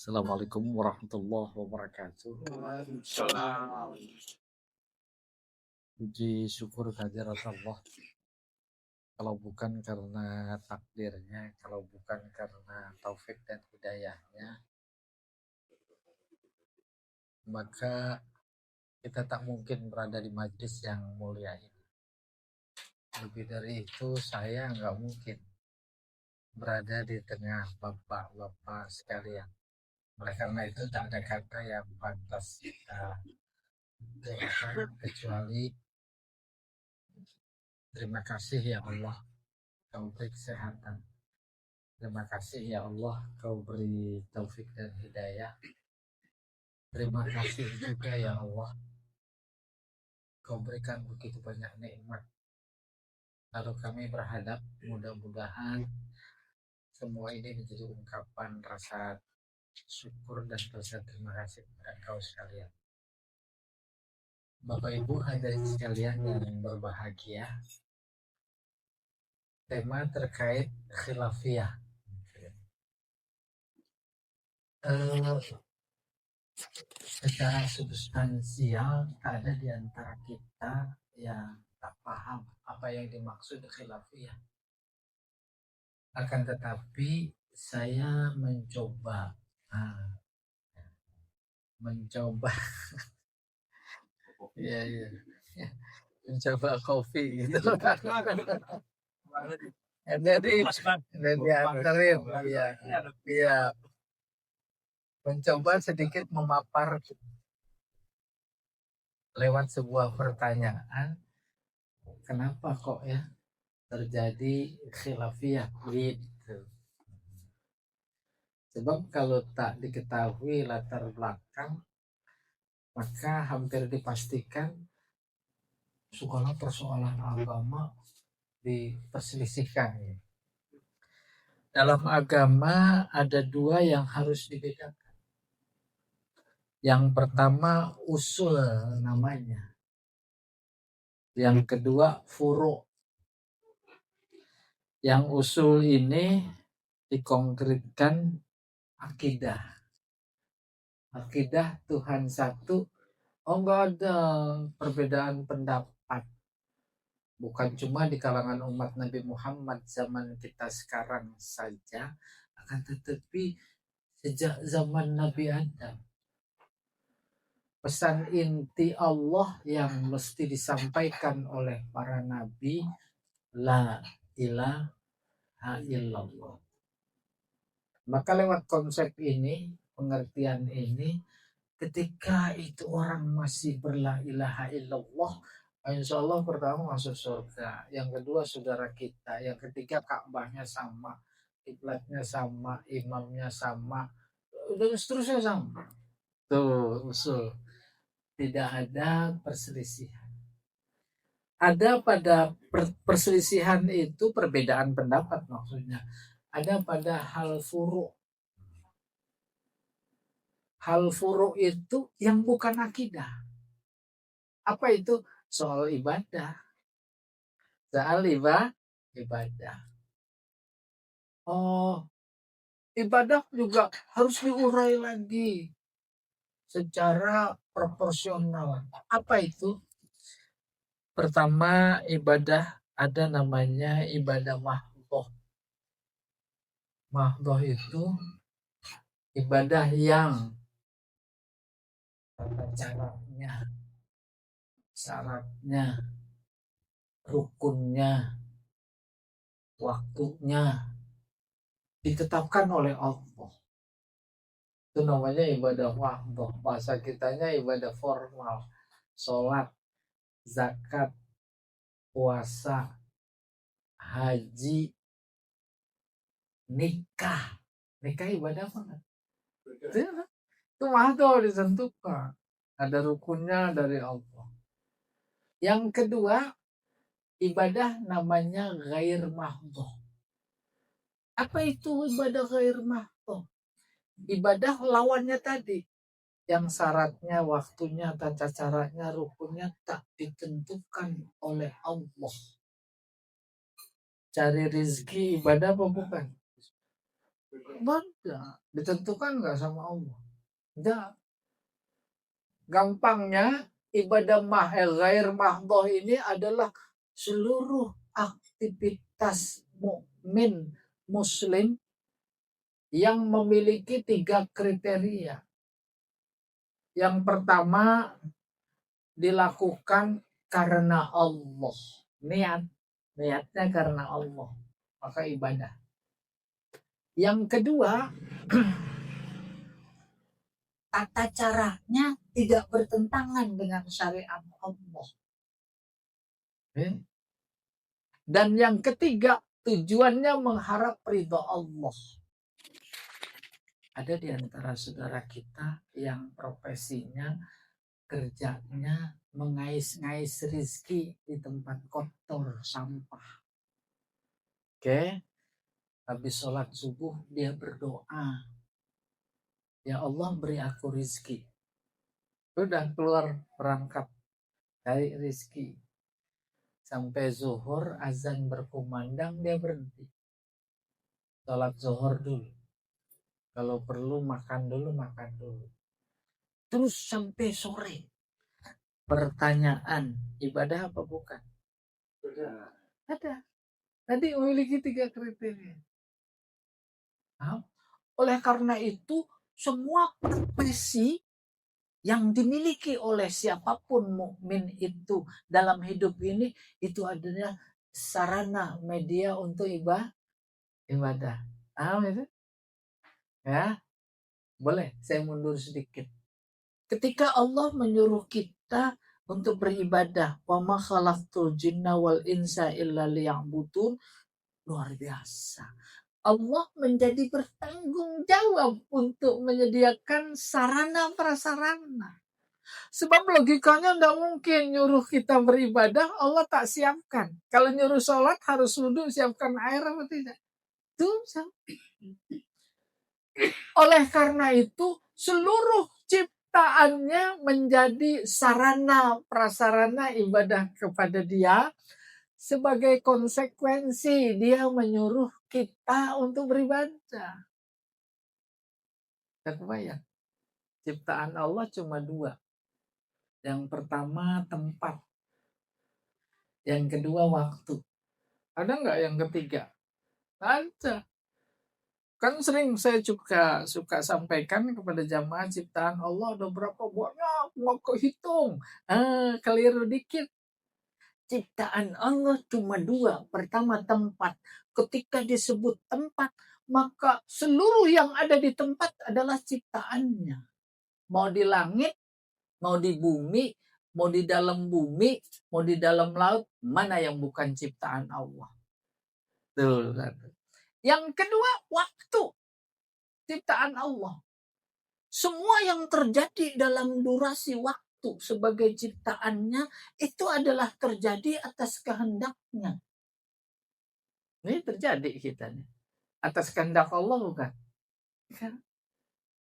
Assalamualaikum warahmatullahi wabarakatuh. Waalaikumsalam. Puji syukur kehadirat Allah. Kalau bukan karena takdirnya, kalau bukan karena taufik dan hidayahnya, maka kita tak mungkin berada di majlis yang mulia ini. Lebih dari itu, saya nggak mungkin berada di tengah bapak-bapak sekalian. Oleh karena itu, tak ada kata yang pantas kita ucapkan kecuali terima kasih ya Allah, kau beri kesehatan. Terima kasih ya Allah, kau beri taufik dan hidayah. Terima kasih juga ya Allah, kau berikan begitu banyak nikmat. Lalu kami berhadap, mudah-mudahan semua ini menjadi ungkapan rasa syukur dan rasa terima kasih kepada kau sekalian. Bapak Ibu hadirin sekalian yang berbahagia, tema terkait khilafiyah. Secara substansial ada di antara kita yang tak paham apa yang dimaksud khilafiyah. Akan tetapi saya mencoba ya, ya, mencoba kopi gitu. Jadi diantarin ya, mencoba sedikit memapar lewat sebuah pertanyaan, kenapa kok ya terjadi khilafiyah gitu. Sebab kalau tak diketahui latar belakang, maka hampir dipastikan segala persoalan agama diperselisihkan. Dalam agama ada dua yang harus dibedakan. Yang pertama usul namanya. Yang kedua furu'. Yang usul ini dikonkretkan akidah. Akidah Tuhan satu. Oh, enggak ada perbedaan pendapat. Bukan cuma di kalangan umat Nabi Muhammad zaman kita sekarang saja, akan tetapi sejak zaman Nabi Adam. Pesan inti Allah yang mesti disampaikan oleh para nabi, la ilaha illallah. Maka lewat konsep ini, pengertian ini, ketika itu orang masih berla ilaha illallah, insya Allah pertama masuk surga. Yang kedua saudara kita. Yang ketiga Ka'bahnya sama, kiblatnya sama, imamnya sama, dan seterusnya sama. Tuh usul. Tidak ada perselisihan. Ada pada perselisihan itu perbedaan pendapat maksudnya. Ada pada hal furu'. Hal furu' itu yang bukan akidah. Apa itu? Soal ibadah. Soal ibadah. Oh, ibadah juga harus diurai lagi secara proporsional. Apa itu? Pertama, ibadah ada namanya ibadah mahdhah. Mahdhah itu ibadah yang tata caranya, syaratnya, rukunnya, waktunya ditetapkan oleh Allah. Itu namanya ibadah mahdhah. Bahasa kitanya ibadah formal. Sholat, zakat, puasa, haji, nikah. Nikah ibadah apa? Itu mahdhah ditentukan. Ada rukunnya dari Allah. Yang kedua, ibadah namanya ghair mahdhah. Apa itu ibadah ghair mahdhah? Ibadah lawannya tadi. Yang syaratnya, waktunya, tata caranya, rukunnya tak ditentukan oleh Allah. Cari rezeki ibadah apa bukan? Ibadah ditentukan nggak sama Allah? Enggak. Gampangnya ibadah ghair mahdhah ini adalah seluruh aktivitas mukmin muslim yang memiliki 3 kriteria. Yang pertama dilakukan karena Allah. Niatnya karena Allah. Maka ibadah. Yang kedua, tata caranya tidak bertentangan dengan syariat Allah. Dan yang ketiga, tujuannya mengharap ridha Allah. Ada di antara saudara kita yang profesinya, kerjanya mengais-ngais rizki di tempat kotor, sampah. Oke, habis sholat subuh dia berdoa, ya Allah beri aku rizki. Udah keluar berangkat cari rizki. Sampai zuhur azan berkumandang dia berhenti. Sholat zuhur dulu. Kalau perlu makan dulu. Terus sampai sore. Pertanyaan, ibadah apa bukan? Ada. Tadi memiliki 3 kriteria. Nah, oleh karena itu, semua profesi yang dimiliki oleh siapapun mukmin itu dalam hidup ini itu adalah sarana media untuk ibadah. Paham itu? Ya, boleh saya mundur sedikit. Ketika Allah menyuruh kita untuk beribadah, wa ma khalaqtul jinna wal insa illa liya'budun, luar biasa. Allah menjadi bertanggung jawab untuk menyediakan sarana prasarana. Sebab logikanya tidak mungkin nyuruh kita beribadah, Allah tak siapkan. Kalau nyuruh sholat harus wudhu, siapkan air apa tidak? Itu. Oleh karena itu, seluruh ciptaannya menjadi sarana prasarana ibadah kepada Dia. Sebagai konsekuensi dia menyuruh kita untuk beribadah. Tak kebayang. Ciptaan Allah cuma 2. Yang pertama tempat. Yang kedua waktu. Ada nggak yang ketiga? Ada. Kan sering saya juga suka sampaikan kepada jamaah ciptaan Allah ada berapa banyak, nggak kehitung. Keliru dikit. Ciptaan Allah cuma 2. Pertama tempat. Ketika disebut tempat, maka seluruh yang ada di tempat adalah ciptaannya. Mau di langit, mau di bumi, mau di dalam bumi, mau di dalam laut, mana yang bukan ciptaan Allah? Tuh. Yang kedua, waktu. Ciptaan Allah. Semua yang terjadi dalam durasi waktu sebagai ciptaannya itu adalah terjadi atas kehendaknya. Ini terjadi kita nih. Atas kehendak Allah bukan?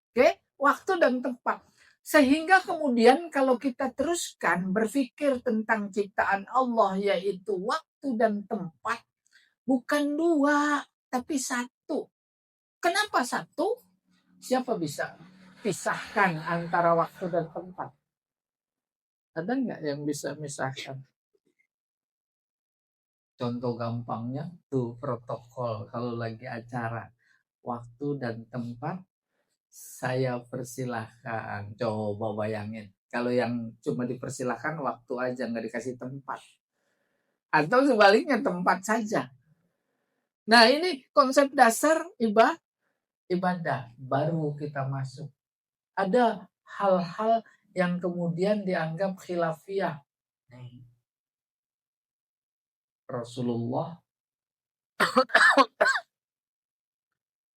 Oke, waktu dan tempat. Sehingga kemudian kalau kita teruskan berpikir tentang ciptaan Allah yaitu waktu dan tempat, bukan 2, tapi 1. Kenapa 1? Siapa bisa pisahkan antara waktu dan tempat? Ada nggak yang bisa misahkan? Contoh gampangnya tuh protokol kalau lagi acara. Waktu dan tempat saya persilahkan. Coba bayangin. Kalau yang cuma dipersilahkan waktu aja nggak dikasih tempat. Atau sebaliknya tempat saja. Nah ini konsep dasar ibadah. Baru kita masuk. Ada hal-hal yang kemudian dianggap khilafiyah. Rasulullah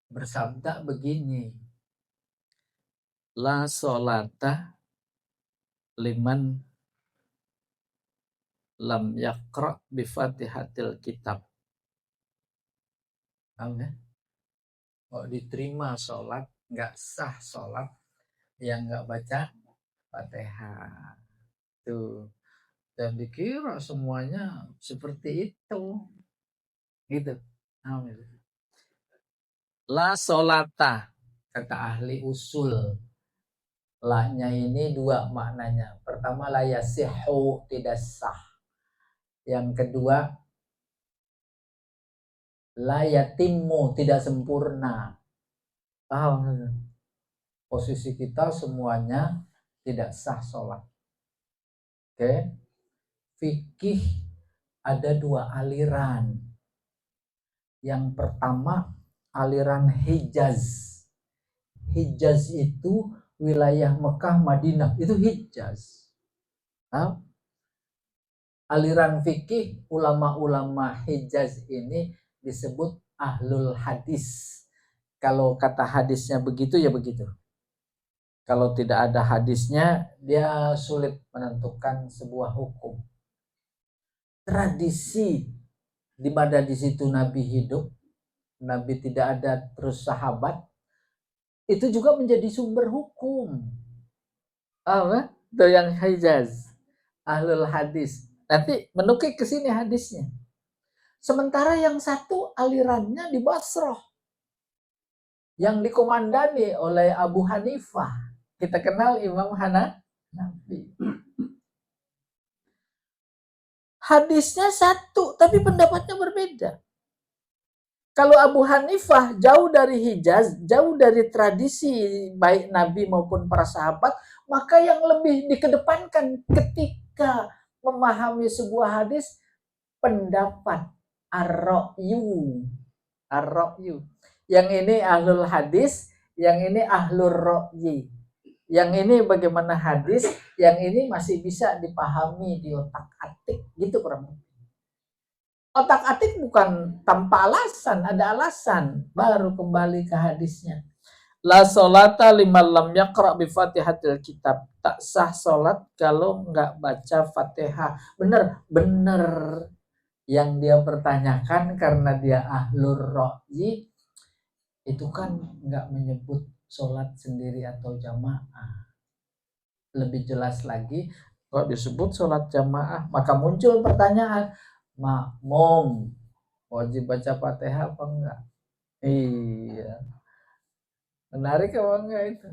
bersabda begini, la sholata liman lam yaqra bi fatihatil kitab. Tahu ya? Kalau diterima sholat, nggak sah sholat yang nggak baca Fatihah. Tuh. Dan dikira semuanya seperti itu. Gitu. La solata, kata ahli usul. La-nya ini dua maknanya. Pertama, la yasihu, tidak sah. Yang kedua, la yatimmu, tidak sempurna. Paham? Posisi kita semuanya tidak sah sholat. Oke. Fikih ada dua aliran. Yang pertama, aliran Hijaz. Hijaz itu wilayah Mekah, Madinah, itu Hijaz. Nah, aliran fikih ulama-ulama Hijaz ini disebut ahlul hadis. Kalau kata hadisnya begitu ya begitu. Kalau tidak ada hadisnya, dia sulit menentukan sebuah hukum. Tradisi di mana di situ Nabi hidup, Nabi tidak ada terus sahabat, itu juga menjadi sumber hukum. Apa? Itu yang Hijaz, ahlul hadis. Nanti menukik ke sini hadisnya. Sementara yang satu alirannya di Basrah, yang dikomandani oleh Abu Hanifah. Kita kenal Imam Hanafi. Hadisnya satu, tapi pendapatnya berbeda. Kalau Abu Hanifah jauh dari Hijaz, jauh dari tradisi baik Nabi maupun para sahabat, maka yang lebih dikedepankan ketika memahami sebuah hadis, pendapat ar-ra'yu. Ar-ra'yu. Yang ini ahlul hadis, yang ini ahlur ra'yi. Yang ini bagaimana hadis, yang ini masih bisa dipahami di otak-atik, gitu kurang lebih. Otak-atik bukan tanpa alasan, ada alasan, baru kembali ke hadisnya. La sholata liman lam yaqra bi Fatihatil kitab. Tak sah sholat kalau nggak baca Fatihah. Bener. Yang dia pertanyakan karena dia ahlur ra'yi, itu kan nggak menyebut sholat sendiri atau jamaah. Lebih jelas lagi, kalau disebut sholat jamaah, maka muncul pertanyaan, makmum wajib baca Fatihah apa enggak? Iya. Menarik apa enggak itu?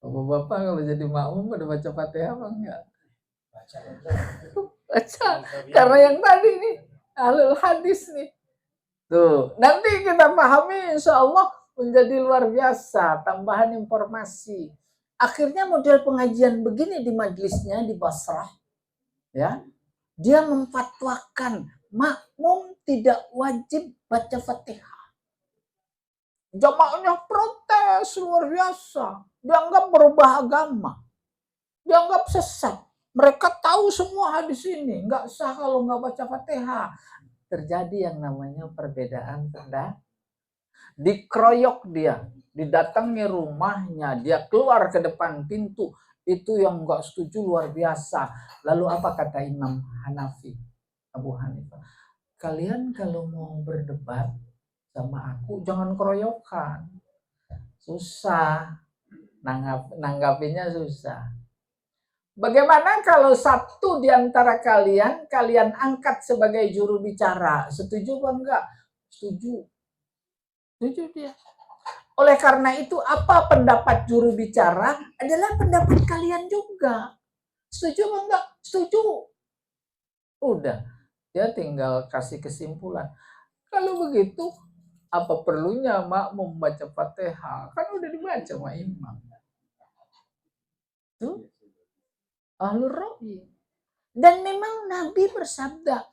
Bapak-bapak kalau jadi makmum udah baca Fatihah apa enggak? Baca. Karena yang tadi nih, ahlul hadis nih. Tuh, nanti kita pahami insya Allah menjadi luar biasa, tambahan informasi. Akhirnya model pengajian begini di majelisnya di Basrah, ya, dia memfatwakan makmum tidak wajib baca Fatihah. Jamaahnya protes luar biasa, dianggap berubah agama, dianggap sesat. Mereka tahu semua hadis ini, nggak sah kalau nggak baca Fatihah. Terjadi yang namanya perbedaan pendapat. Dikeroyok dia, didatangi rumahnya, dia keluar ke depan pintu, itu yang nggak setuju luar biasa. Lalu apa kata Imam Hanafi, Abu Hanifah? Kalian kalau mau berdebat sama aku jangan keroyokan, susah, nanggapinya susah. Bagaimana kalau satu di antara kalian angkat sebagai juru bicara, setuju apa enggak? Setuju. Setuju dia. Oleh karena itu, apa pendapat juru bicara adalah pendapat kalian juga. Setuju apa enggak? Setuju. Udah, dia tinggal kasih kesimpulan. Kalau begitu, apa perlunya makmum membaca Fatihah? Kan udah dibaca sama imam. Tuh, ahlur ra'yi. Dan memang Nabi bersabda,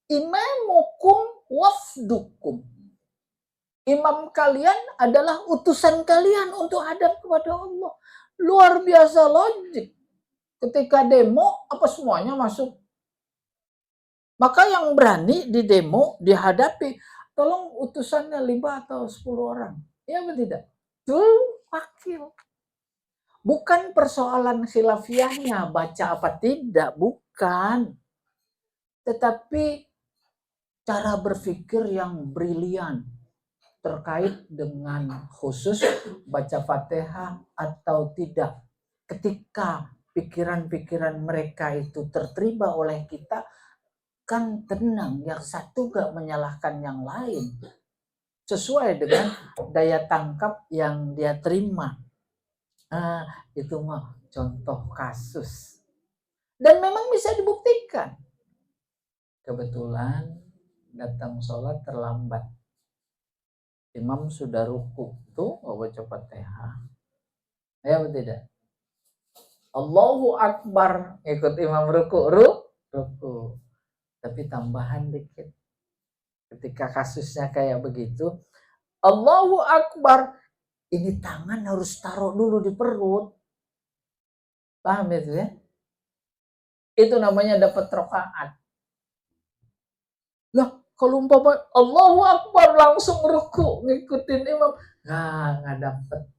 imamukum wafdukum. Imam kalian adalah utusan kalian untuk hadap kepada Allah. Luar biasa logik. Ketika demo, apa semuanya masuk? Maka yang berani di demo, dihadapi, tolong utusannya 5 atau 10 orang. Ya atau tidak? Tuh, wakil. Bukan persoalan khilafiyahnya, baca apa tidak, bukan. Tetapi cara berpikir yang brilian terkait dengan khusus baca Fatihah atau tidak. Ketika pikiran-pikiran mereka itu terterima oleh kita, kan tenang, yang satu gak menyalahkan yang lain. sesuai dengan daya tangkap yang dia terima. Nah, itu mah contoh kasus. Dan memang bisa dibuktikan. Kebetulan datang sholat terlambat. Imam sudah ruku. Tuh, nggak baca Fatihah. Ya atau tidak? Allahu Akbar. Ikut imam ruku. Ruku. Tapi tambahan dikit. Ketika kasusnya kayak begitu. Allahu Akbar. Ini tangan harus taruh dulu di perut. Paham itu ya? Itu namanya dapat rakaat. Lah, kalau umpama Allahu Akbar langsung ruku ngikutin imam, nggak dapat.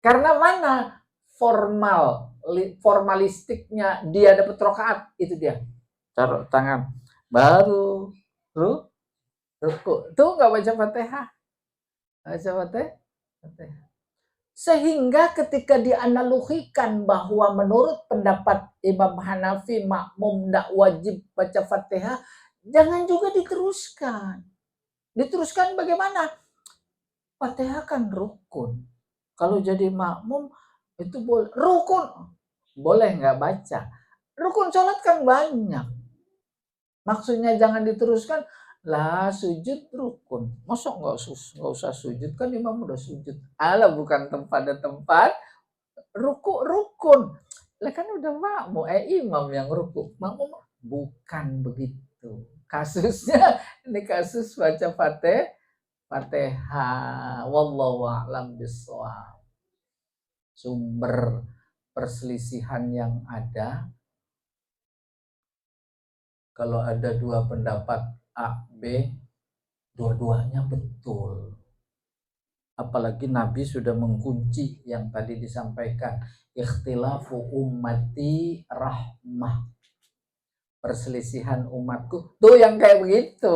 Karena mana formalistiknya dia dapat rakaat, itu dia. Taruh tangan, baru ruku. Tuh nggak baca Fatihah. Baca Fatihah. Sehingga ketika dianalogikan bahwa menurut pendapat Imam Hanafi makmum tidak wajib baca Fatihah, jangan juga diteruskan. Diteruskan bagaimana? Fatihah kan rukun. Kalau jadi makmum itu boleh. Rukun boleh nggak baca. Rukun sholat kan banyak. Maksudnya jangan diteruskan. Lah sujud rukun. Masa nggak usah sujud, kan imam udah sujud. Alah, bukan tempat rukun. Lah kan udah makmum, imam yang ruku. Makmum bukan begitu. Kasusnya ini kasus baca Fatihah. Wallahu a'lam bishawab. Sumber perselisihan yang ada, kalau ada dua pendapat A, B, dua-duanya betul. Apalagi Nabi sudah mengunci yang tadi disampaikan, ikhtilafu ummati rahmah. Perselisihan umatku. Tuh yang kayak begitu.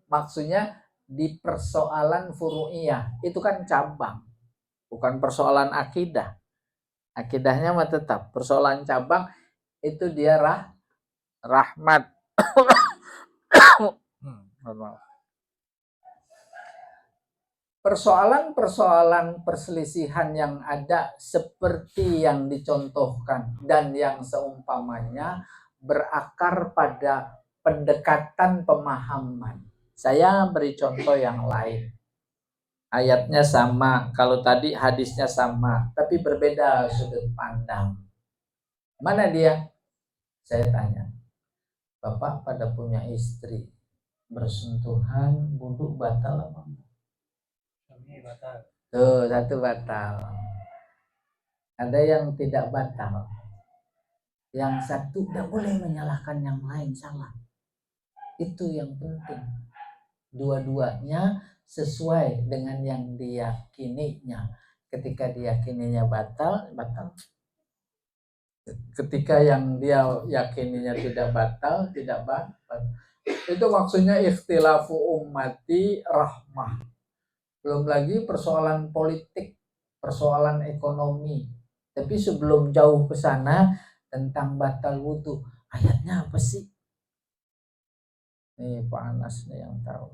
Maksudnya di persoalan furu'iyah. Itu kan cabang. Bukan persoalan akidah. Akidahnya mah tetap. Persoalan cabang itu dia rahmat. Persoalan-persoalan perselisihan yang ada seperti yang dicontohkan dan yang seumpamanya berakar pada pendekatan pemahaman. Saya beri contoh yang lain. Ayatnya sama, kalau tadi hadisnya sama, tapi berbeda sudut pandang. Mana dia? Saya tanya. Bapak pada punya istri, bersentuhan wudhu batal apa? Batal. Tuh, satu batal. Ada yang tidak batal. Yang satu tidak boleh menyalahkan yang lain salah. Itu yang penting. Dua-duanya sesuai dengan yang diyakininya. Ketika diyakininya batal. Ketika yang dia yakininya tidak batal. Itu maksudnya ikhtilafu ummati rahmah. Belum lagi persoalan politik, persoalan ekonomi. Tapi sebelum jauh ke sana tentang batal wudu, ayatnya apa sih? Nih Pak Anas nih yang tahu.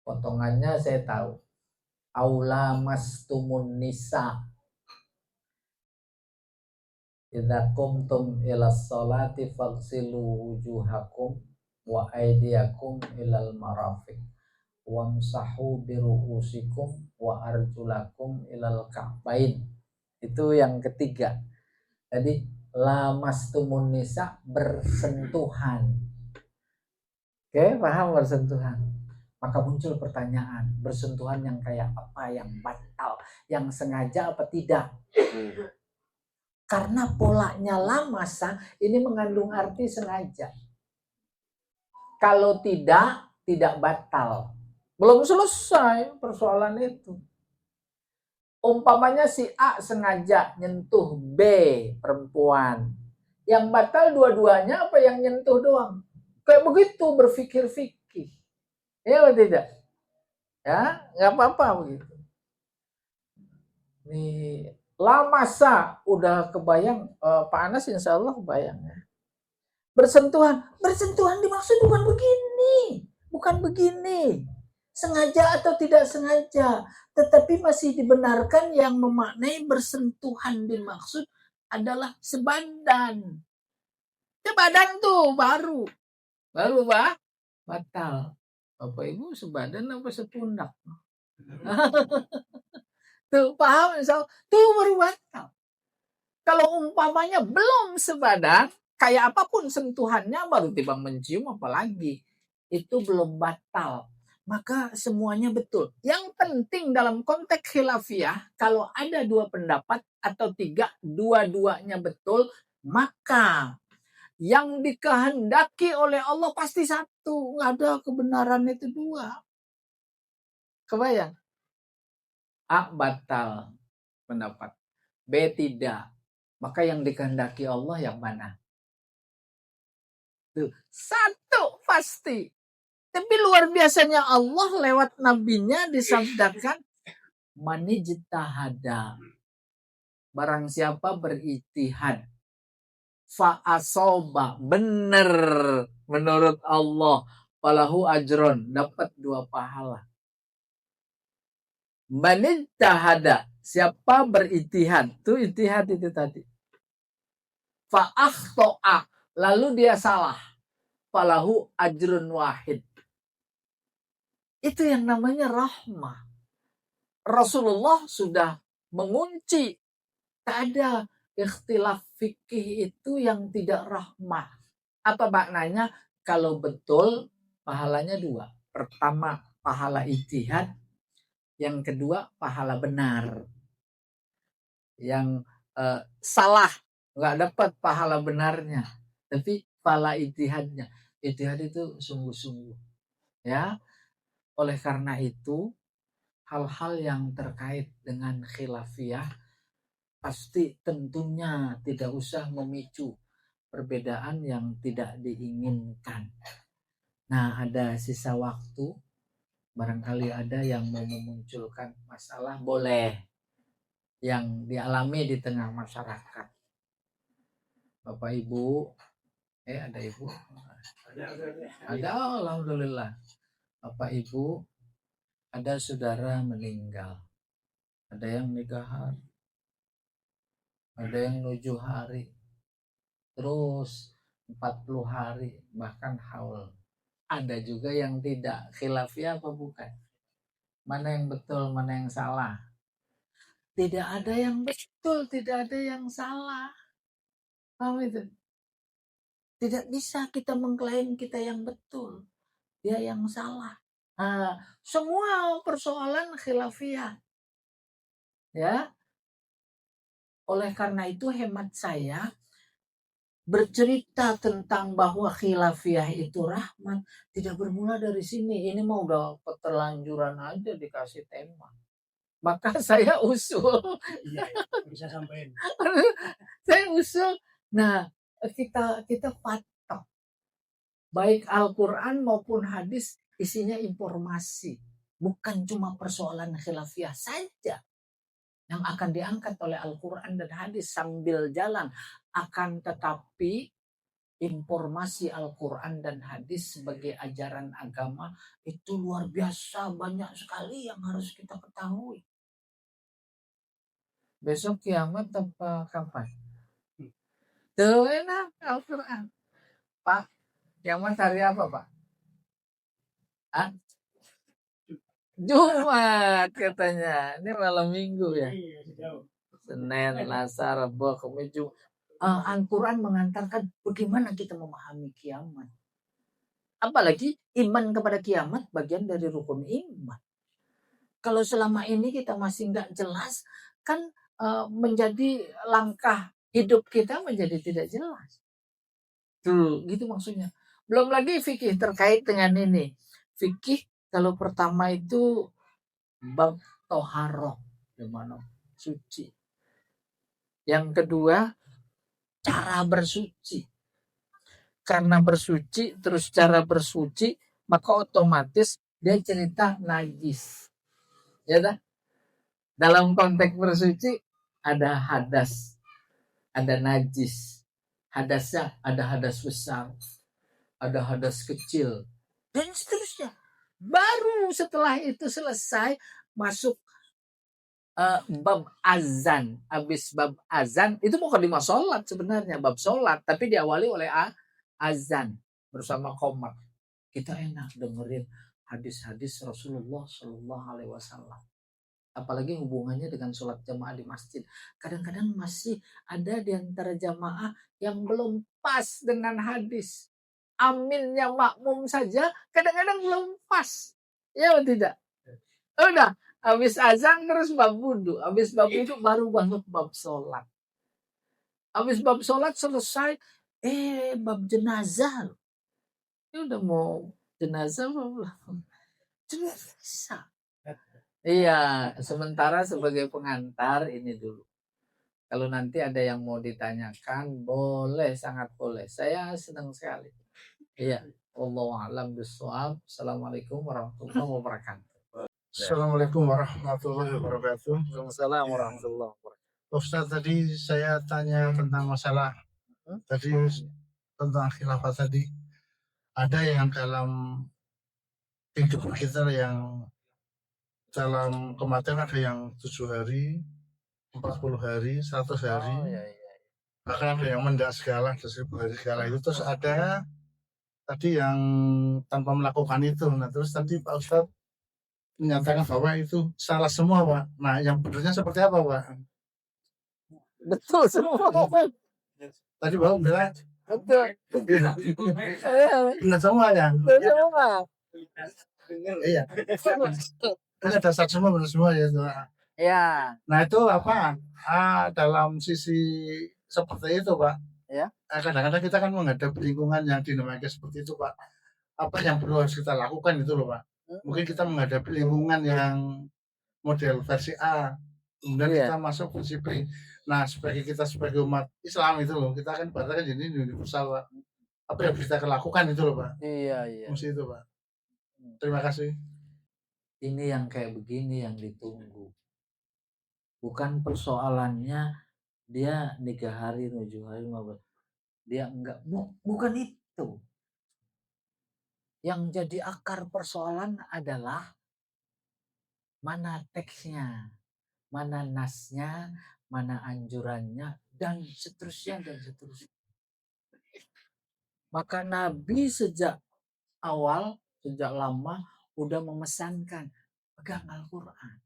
Potongannya saya tahu. Aula mastumun nisa. Idza qumtum ila sholati faghsilu wujuhakum wa aydiyakum ilal marafiq. Wamsahu biru'usikum wa arjulakum ilal ka'bain. Itu yang ketiga. Jadi lamastumun nisa, bersentuhan. Oke, paham bersentuhan? Maka muncul pertanyaan, bersentuhan yang kayak apa, yang batal, yang sengaja apa tidak? Karena polanya lamasa ini mengandung arti sengaja. Kalau tidak batal. Belum selesai persoalan itu. Umpamanya si A sengaja nyentuh B perempuan. Yang batal dua-duanya apa yang nyentuh doang? Kayak begitu berfikir-fikir. Ya atau tidak? Ya, nggak apa-apa begitu. Nih, lamasa udah kebayang, Pak Anas insya Allah kebayang ya. Bersentuhan dimaksud bukan begini. bukan begini. Sengaja atau tidak sengaja. Tetapi masih dibenarkan yang memaknai bersentuhan dimaksud adalah sebadan. Sebadan tuh baru. Baru batal. Bapak Ibu sebadan apa sepundak? Tuh paham? Tuh baru batal. Kalau umpamanya belum sebadan, kayak apapun sentuhannya baru timbang mencium apalagi. Itu belum batal. Maka semuanya betul. Yang penting dalam konteks khilafiyah, kalau ada dua pendapat atau tiga, dua-duanya betul, maka yang dikehendaki oleh Allah pasti satu. Nggak ada kebenaran itu dua. Kebayang? A batal pendapat. B tidak. Maka yang dikehendaki Allah yang mana? Tuh, satu pasti. Tapi luar biasanya Allah lewat nabinya disabdakan manijtahada. Barang siapa berijtihad fa'asoba, benar menurut Allah, falahu ajron, dapat 2 pahala. Manijtahada, siapa berijtihad, tuh ijtihad itu tadi. Fa'akhto'a, lalu dia salah, falahu ajrun wahid. Itu yang namanya rahmah. Rasulullah sudah mengunci, tak ada ikhtilaf fikih itu yang tidak rahmah. Apa maknanya? Kalau betul pahalanya 2. Pertama pahala ijtihad, yang kedua pahala benar. Yang salah nggak dapat pahala benarnya, tapi pahala ijtihadnya. Ijtihad itu sungguh-sungguh, ya. Oleh karena itu hal-hal yang terkait dengan khilafiyah pasti tentunya tidak usah memicu perbedaan yang tidak diinginkan. Nah, ada sisa waktu, barangkali ada yang mau memunculkan masalah, boleh, yang dialami di tengah masyarakat. Bapak Ibu, ada Ibu? Ada, alhamdulillah. Bapak Ibu, ada saudara meninggal. Ada yang 3 hari. Ada yang 7 hari. Terus 40 hari, bahkan haul. Ada juga yang tidak. Khilafiyah apa bukan? Mana yang betul, mana yang salah? Tidak ada yang betul, tidak ada yang salah. Paham itu? Tidak bisa kita mengklaim kita yang betul, dia yang salah. Nah, semua persoalan khilafiyah. Ya. Oleh karena itu hemat saya, bercerita tentang bahwa khilafiyah itu rahmat tidak bermula dari sini. Ini mau udah keterlanjuran aja dikasih tema. Maka saya usul. Iya, bisa sampein. Saya usul. Nah, kita patok. Baik Al-Quran maupun hadis isinya informasi. Bukan cuma persoalan khilafiyah saja yang akan diangkat oleh Al-Quran dan hadis sambil jalan. Akan tetapi informasi Al-Quran dan hadis sebagai ajaran agama itu luar biasa, banyak sekali yang harus kita ketahui. Besok kiamat apa kapan? Tuh enak Al-Quran. Pak, kiamat hari apa Pak? Hah? Jumat katanya. Ini malam minggu ya. Senin, Selasa, Rabu, Kamis, Jumat. Al-Quran mengantarkan bagaimana kita memahami kiamat. Apalagi iman kepada kiamat bagian dari rukun iman. Kalau selama ini kita masih nggak jelas, kan menjadi langkah hidup kita menjadi tidak jelas. Tuh, gitu maksudnya. Belum lagi fikih terkait dengan ini. Fikih kalau pertama itu bab toharoh, gimana suci. Yang kedua cara bersuci. Karena bersuci terus cara bersuci, maka otomatis dia cerita najis. Ya dah. Dalam konteks bersuci ada hadas, ada najis. Hadasnya ada hadas besar, ada hadas kecil, dan seterusnya. Baru setelah itu selesai masuk bab azan. Habis bab azan itu mukadimah sholat sebenarnya, bab sholat, tapi diawali oleh azan bersama qomat. Kita enak dengerin hadis-hadis Rasulullah Shallallahu Alaihi Wasallam. Apalagi hubungannya dengan sholat jamaah di masjid. Kadang-kadang masih ada di antara jamaah yang belum pas dengan hadis. Aminnya makmum saja kadang-kadang belum pas. Ya atau tidak? Udah, habis azan terus bab wudhu. Habis bab wudhu baru masuk bab sholat. Habis bab sholat selesai, bab jenazah. Ini udah mau jenazah belum? Jenazah. Iya, sementara sebagai pengantar ini dulu. Kalau nanti ada yang mau ditanyakan, boleh, sangat boleh. Saya senang sekali. Iya, wallahu a'lam bishawab. Assalamualaikum warahmatullahi wabarakatuh. Assalamualaikum warahmatullahi wabarakatuh. Waalaikumsalam warahmatullahi wabarakatuh. Ustaz, tadi saya tanya tentang masalah tadi tentang khilafah tadi. Ada yang dalam hidup kita yang dalam kematian ada yang 7 hari, 40 hari, 100 hari, bahkan ada yang mendak segala, 1000 hari segala itu. Terus ada tadi yang tanpa melakukan itu. Nah, terus tadi Pak Ustadz menyatakan bahwa itu salah semua, Pak. Nah, yang benarnya seperti apa, Pak? Betul semua. Tadi Bapak bilang Betul. benar semua ya. Betul semua. Iya. Kan ada satu semua benar semua ya. Ya. Nah, itu apa? Dalam sisi seperti itu, Pak. Ya. Kadang-kadang kita kan menghadapi lingkungan yang dinamika seperti itu, Pak. Apa yang perlu harus kita lakukan itu loh, Pak. Mungkin kita menghadapi lingkungan yang model versi A, kemudian Iya. kita masuk versi B. Nah, sebagai umat Islam itu loh, kita kan berarti kan jadi universal, Pak. Apa yang bisa kita lakukan itu loh, Pak. Iya, iya. Mesti itu, Pak. Terima kasih. Ini yang kayak begini yang ditunggu. Bukan persoalannya dia 3 hari, 7 hari, 15. Dia enggak, bukan itu. Yang jadi akar persoalan adalah mana teksnya, mana nasnya, mana anjurannya, dan seterusnya, dan seterusnya. Maka Nabi sejak awal, sejak lama, udah memesankan, pegang Al-Quran,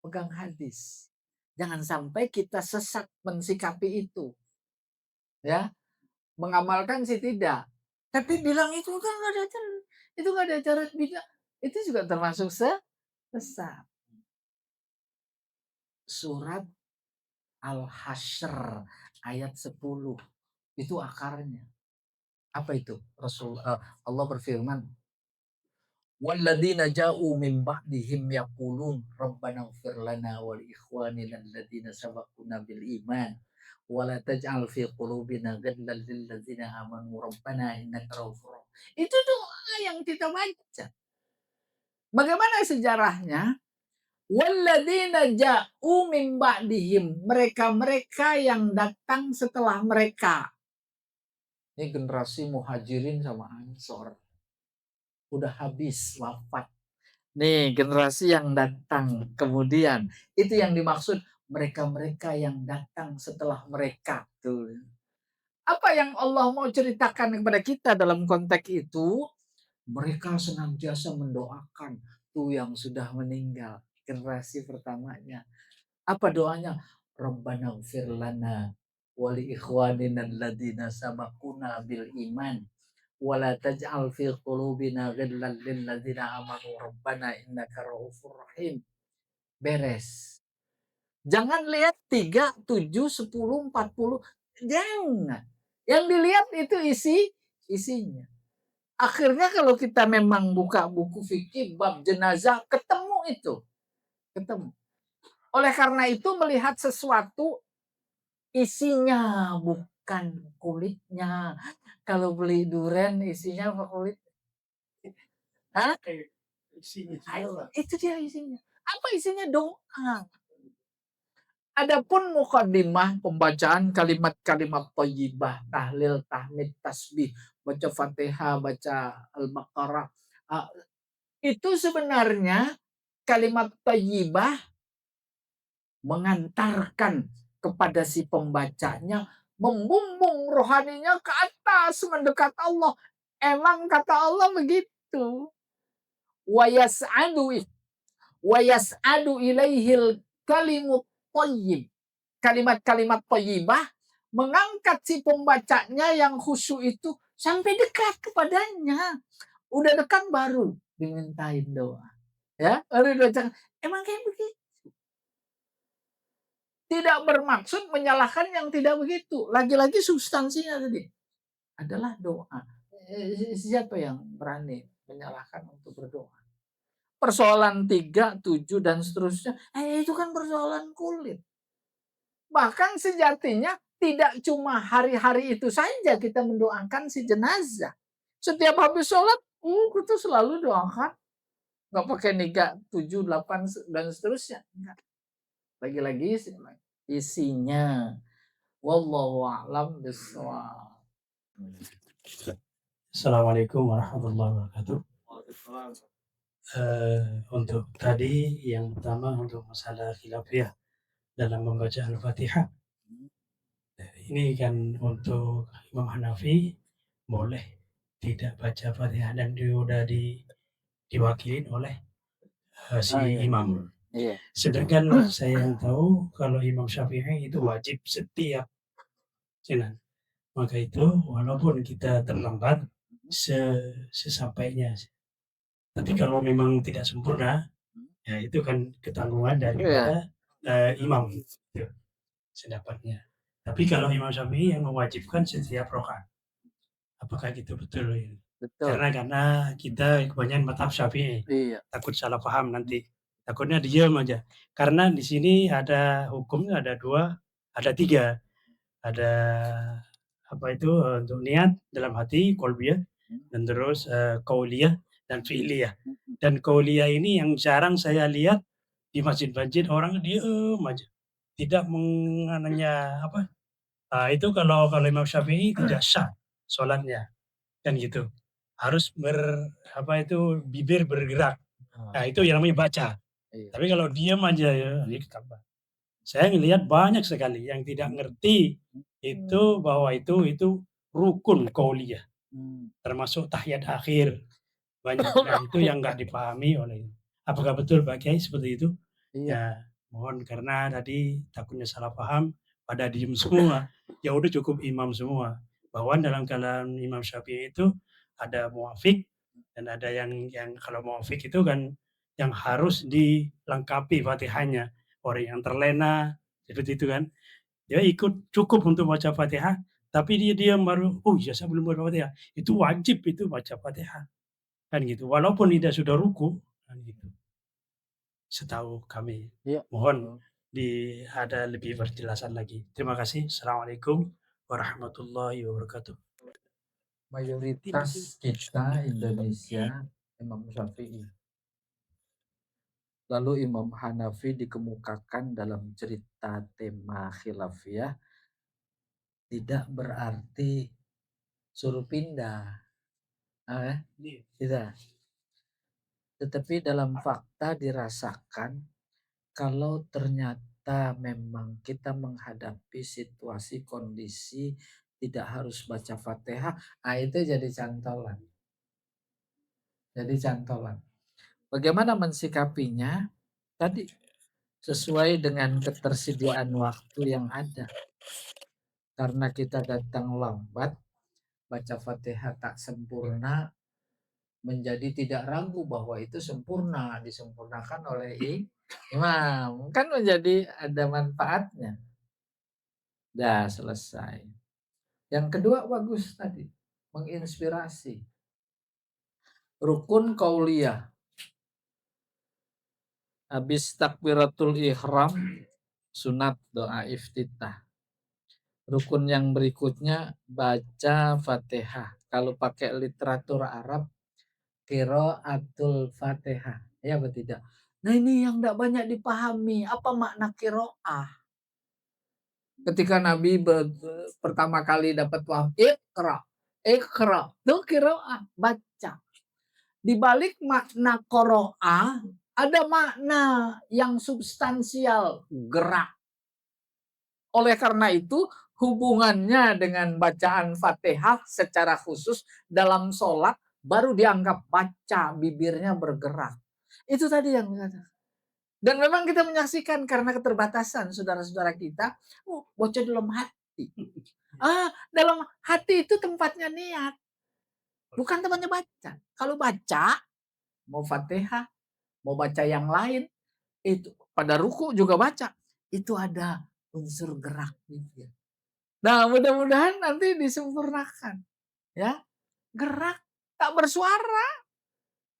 pegang hadis. Jangan sampai kita sesat mensikapi itu. Ya, mengamalkan sih tidak. Tapi bilang itu kan nggak ada cara, itu nggak ada cara bilang. Itu juga termasuk sesat. Surat Al-Hasyr ayat 10 itu akarnya. Apa itu? Allah berfirman, walladzina ja'u min ba'dihim yaqulun rabbana ighfir lana wa li ikhwanina alladzina sabaquna bil iman wa la taj'al fi qulubina ghillan lil ladzina amanu rabbana innaka ra'ufur rahim. Itu doa yang kita baca. Bagaimana sejarahnya? Walladzina ja'u min ba'dihim, mereka-mereka yang datang setelah mereka. Ini generasi muhajirin sama ansor. Udah habis wafat. Nih generasi yang datang kemudian. Itu yang dimaksud mereka-mereka yang datang setelah mereka. Tuh. Apa yang Allah mau ceritakan kepada kita dalam konteks itu? Mereka senantiasa mendoakan tuh yang sudah meninggal. Generasi pertamanya. Apa doanya? Rabbana ighfir lana wa li ikhwanina alladziina sabaquna bil iman wa la taj'al fi qulubina ghillan lil ladzina amanu rabbana innaka ra'ufur rahim. Beres. Jangan lihat 3, 7, 10, 40. Jangan. Yang dilihat itu isinya. Akhirnya kalau kita memang buka buku fikih bab jenazah, ketemu itu. Ketemu. Oleh karena itu melihat sesuatu isinya bukan kulitnya. Kalau beli durian isinya apa kulit? Hah? Ayo, itu dia isinya. Apa isinya? Doa. Adapun mukadimah pembacaan kalimat-kalimat thayyibah, tahlil, tahmid, tasbih, baca Fatihah, baca Al-Baqarah, Itu sebenarnya kalimat thayyibah mengantarkan kepada si pembacanya, membumbung rohaninya ke atas mendekat Allah. Emang kata Allah begitu. Wa yas'adu ilaihil kalimut thayyib. Kalimat-kalimat thayyibah mengangkat si pembacanya yang khusyuk itu sampai dekat kepadanya. Udah dekat baru dimintain doa. Ya, baru dibacakan. Emang kayak begitu. Tidak bermaksud menyalahkan yang tidak begitu. Lagi-lagi substansinya tadi adalah doa. Siapa yang berani menyalahkan untuk berdoa? Persoalan 3, 7, dan seterusnya, itu kan persoalan kulit. Bahkan sejatinya tidak cuma hari-hari itu saja kita mendoakan si jenazah. Setiap habis sholat, kita selalu doakan. Nggak pakai 3, 7, 8, dan seterusnya. Enggak. Lagi-lagi isinya. Wallahu a'lam bishawab. Assalamualaikum warahmatullahi wabarakatuh. Untuk tadi yang pertama untuk masalah khilafiyah dalam membaca Al-Fatihah. Ini kan untuk Imam Hanafi boleh tidak baca Fatihah dan dia udah diwakilin oleh si imam. Iya. Sedangkan saya yang tahu kalau Imam Syafi'i itu wajib setiap Sinan. Maka itu walaupun kita terlambat sesampainya. Tapi kalau memang tidak sempurna, ya itu kan ketanggungan daripada imam. Itu sedapatnya. Tapi kalau Imam Syafi'i yang mewajibkan setiap rakaat. Apakah gitu betul? Betul. Karena kita kebanyakan mazhab Syafi'i. Iya. Takut salah paham nanti. Takutnya diam aja. Karena di sini ada hukumnya ada 2, ada 3. Ada apa itu untuk niat dalam hati qalbiyah dan terus qauliyah dan fi'liyah. Dan qauliyah ini yang jarang saya lihat di masjid-masjid orang diem aja. Tidak mengananya apa? Itu kalau Imam Syafi'i tidak sah sholatnya kan gitu. Harus bibir bergerak. Nah, itu yang namanya baca. Iya. Tapi kalau diam aja ya, saya ngelihat banyak sekali yang tidak ngerti itu bahwa itu rukun qauliyah. Termasuk tahiyat akhir. Banyak itu yang nggak dipahami oleh. Apakah betul Pak Kiai seperti itu? Iya. Ya, mohon karena tadi takutnya salah paham pada diem semua. Ya udah cukup imam semua. Bahwa dalam kalam Imam Syafi'i itu ada muwafiq dan ada yang kalau muwafiq itu kan yang harus dilengkapi Fatihahnya. Orang yang terlena seperti itu kan. Dia ikut cukup untuk baca Fatihah, tapi dia baru, oh iya saya belum baca Fatihah. Itu wajib itu baca Fatihah. Kan gitu. Walaupun tidak sudah ruku, kan gitu. Setahu kami. Iya. Mohon ada lebih perjelasan lagi. Terima kasih. Assalamualaikum warahmatullahi wabarakatuh. Mayoritas kita Indonesia Imam Syafi'i. Lalu Imam Hanafi dikemukakan dalam cerita tema khilafiyah tidak berarti suruh pindah. Tidak. Tetapi dalam fakta dirasakan kalau ternyata memang kita menghadapi situasi kondisi tidak harus baca Fatihah, itu jadi cantolan. Bagaimana mensikapinya? Tadi sesuai dengan ketersediaan waktu yang ada. Karena kita datang lambat, baca Fatihah tak sempurna, menjadi tidak ragu bahwa itu sempurna, disempurnakan oleh imam. Kan menjadi ada manfaatnya. Dah selesai. Yang kedua bagus tadi, menginspirasi. Rukun qauliyah. Habis takbiratul ihram, sunat doa iftitah. Rukun yang berikutnya baca Fatihah. Kalau pakai literatur Arab, qiraatul Fatihah. Ya atau tidak? Nah ini yang tidak banyak dipahami. Apa makna qiraah? Ketika Nabi pertama kali dapat wahyu, Iqra. Itu qiraah, baca. Di balik makna qiraah ada makna yang substansial, gerak. Oleh karena itu, hubungannya dengan bacaan Fatihah secara khusus dalam sholat baru dianggap baca, bibirnya bergerak. Itu tadi yang dikatakan. Dan memang kita menyaksikan karena keterbatasan saudara-saudara kita, baca dalam hati. Dalam hati itu tempatnya niat, bukan tempatnya baca. Kalau baca, mau Fatihah, mau baca yang lain, itu pada ruku juga baca, itu ada unsur gerak bibir. Nah, mudah-mudahan nanti disempurnakan, ya, gerak, tak bersuara,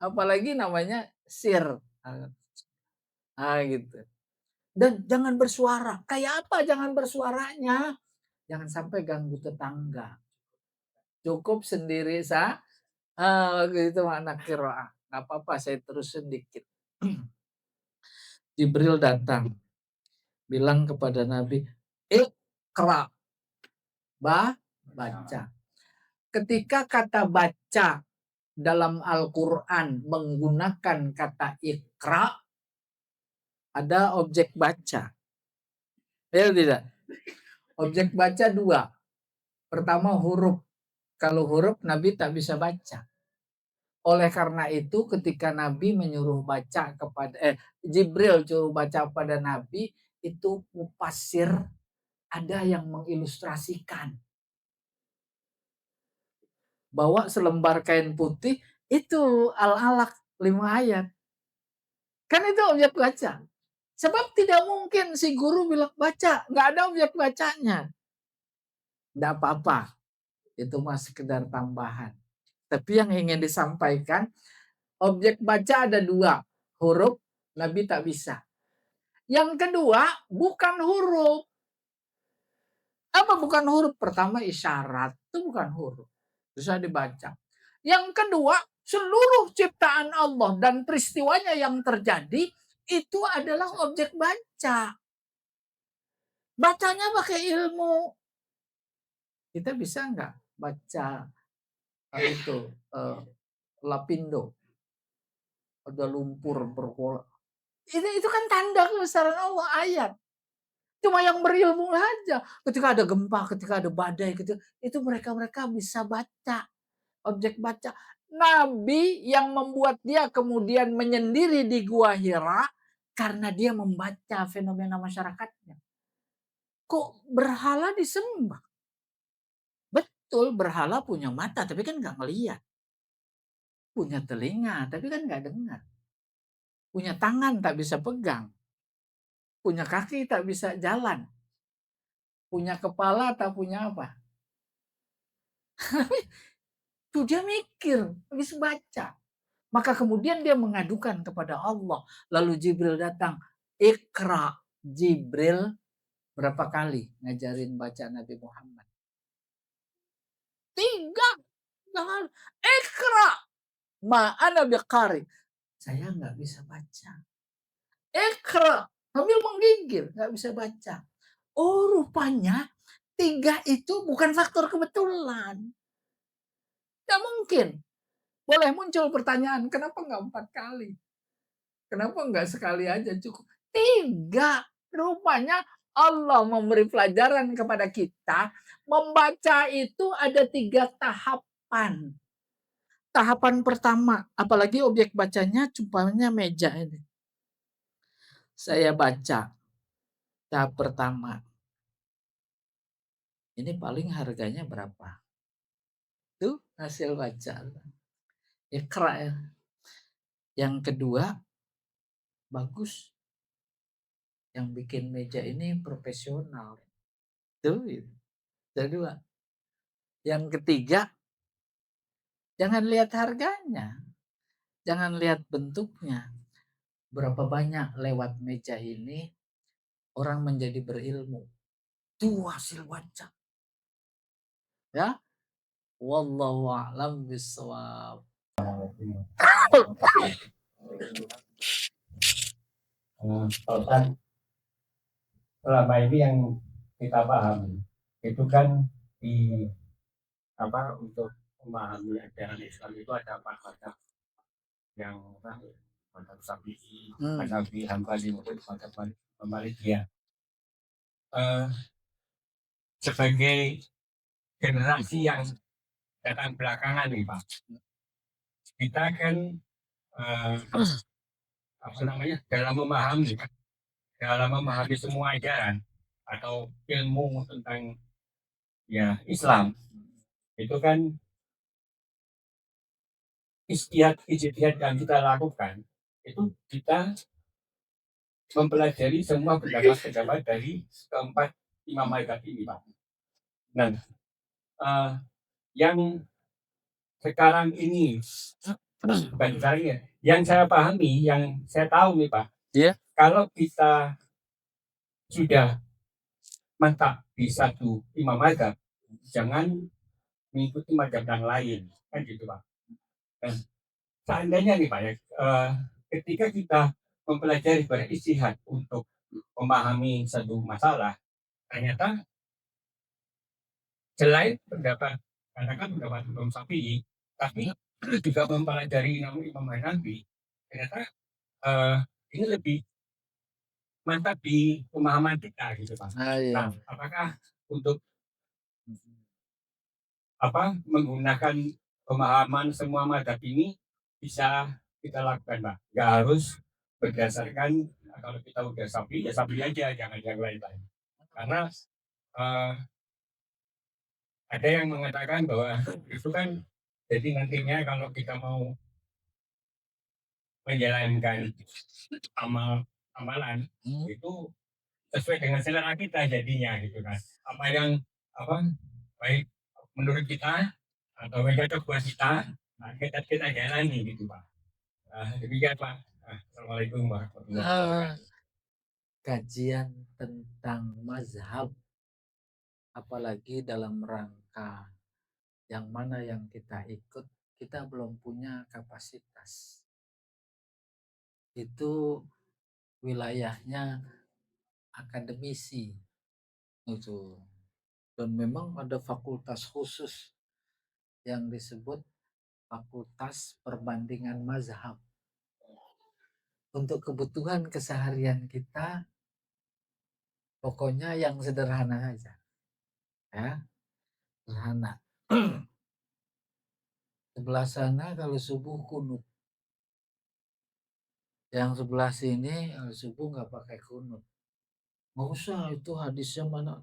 apalagi namanya sir, gitu. Dan jangan bersuara. Kayak apa jangan bersuaranya? Jangan sampai ganggu tetangga. Cukup sendiri gitu makna qiraah. Nggak apa-apa, saya terusin dikit. Jibril datang, bilang kepada Nabi, Iqra, baca. Ketika kata baca dalam Al-Quran menggunakan kata Iqra, ada objek baca. Ya tidak? Objek baca dua. Pertama huruf. Kalau huruf Nabi tak bisa baca. Oleh karena itu ketika Nabi menyuruh baca kepada Jibril suruh baca pada Nabi, itu mufasir ada yang mengilustrasikan bahwa selembar kain putih itu Al-Alaq 5 ayat. Kan itu objek baca. Sebab tidak mungkin si guru bilang baca, nggak ada objek bacanya. Nggak apa-apa, itu mah sekedar tambahan. Tapi yang ingin disampaikan, objek baca ada dua, huruf Nabi tak bisa. Yang kedua, bukan huruf. Apa bukan huruf? Pertama isyarat, itu bukan huruf. Bisa dibaca. Yang kedua, seluruh ciptaan Allah dan peristiwanya yang terjadi, itu adalah objek baca. Bacanya pakai ilmu. Kita bisa nggak baca itu Lapindo? Ada lumpur berpola. Itu kan tanda kebesaran Allah, ayat. Cuma yang berilmu aja. Ketika ada gempa, ketika ada badai, itu mereka bisa baca. Objek baca. Nabi yang membuat dia kemudian menyendiri di Gua Hira karena dia membaca fenomena masyarakatnya. Kok berhala disembah? Betul, berhala punya mata tapi kan nggak ngeliat. Punya telinga tapi kan nggak dengar. Punya tangan tak bisa pegang. Punya kaki tak bisa jalan. Punya kepala tak punya apa. Tuh dia mikir, habis baca. Maka kemudian dia mengadukan kepada Allah. Lalu Jibril datang. Iqra. Jibril berapa kali ngajarin baca Nabi Muhammad? 3. Iqra. Ma'ana biqari. Saya nggak bisa baca. Iqra. Sambil menggigil. Nggak bisa baca. Oh rupanya 3 itu bukan faktor kebetulan. Tidak mungkin. Boleh muncul pertanyaan, kenapa nggak 4 kali? Kenapa nggak sekali aja cukup? 3. Rupanya Allah memberi pelajaran kepada kita, membaca itu ada 3 tahapan. Tahapan pertama, apalagi objek bacanya cumpanya meja ini. Saya baca. Tahap pertama. Ini paling harganya berapa? Tuh hasil baca. Iqra ya. Yang kedua, bagus. Yang bikin meja ini profesional. Tuh, kedua. Yang ketiga, jangan lihat harganya. Jangan lihat bentuknya. Berapa banyak lewat meja ini orang menjadi berilmu. Itu hasil baca. Ya. Wallahu a'lam bishawab. Ustaz, selama ini yang kita pahami itu kan untuk memahami ajaran Islam itu ada 4 macam. yang Mazhab Syafi'i, Hmm. Hanafi, Hambali maupun mazhab Malikiyah. Sebagai generasi yang datang belakangan nih Pak, kita kan apa namanya dalam memahami semua ajaran atau ilmu tentang ya Islam itu kan ijtihad yang kita lakukan itu kita mempelajari semua pendapat-pendapat dari keempat imam mazhab ini Pak. Nah, yang sekarang ini bukan saya, yang saya pahami, yang saya tahu nih Pak, Iya. kalau kita sudah mantap di satu imam mazhab, jangan mengikuti mazhab yang lain, kan gitu Pak. Dan seandainya nih Pak ya, ketika kita mempelajari beristihad untuk memahami satu masalah, ternyata selain pendapat katakan pendapat Imam Syafi'i, tapi juga mempelajari Imam Hanafi, ternyata ini lebih mantap di pemahaman kita gitu Pak. Ah, iya. Nah, apakah untuk menggunakan pemahaman semua mazhab ini bisa kita lakukan Pak? Nggak harus berdasarkan kalau kita udah Syafi'i ya Syafi'i aja, jangan yang lain-lain. Karena ada yang mengatakan bahwa itu kan jadi nantinya kalau kita mau menjalankan amalan itu sesuai dengan selera kita jadinya gitu kan. Apa yang baik menurut kita atau yang cocok buat kita, nah, kita jalani gitu Pak. Demikian Pak. Assalamualaikum warahmatullahi wabarakatuh. Kajian tentang mazhab, apalagi dalam rangka yang mana yang kita ikut, kita belum punya kapasitas. Itu wilayahnya akademisi itu. Dan memang ada fakultas khusus yang disebut fakultas perbandingan mazhab. Untuk kebutuhan keseharian kita, pokoknya yang sederhana saja. Ya, sederhana. Sebelah sana kalau subuh kunut. Yang sebelah sini kalau subuh nggak pakai kunut. Nggak usah, itu hadisnya mana.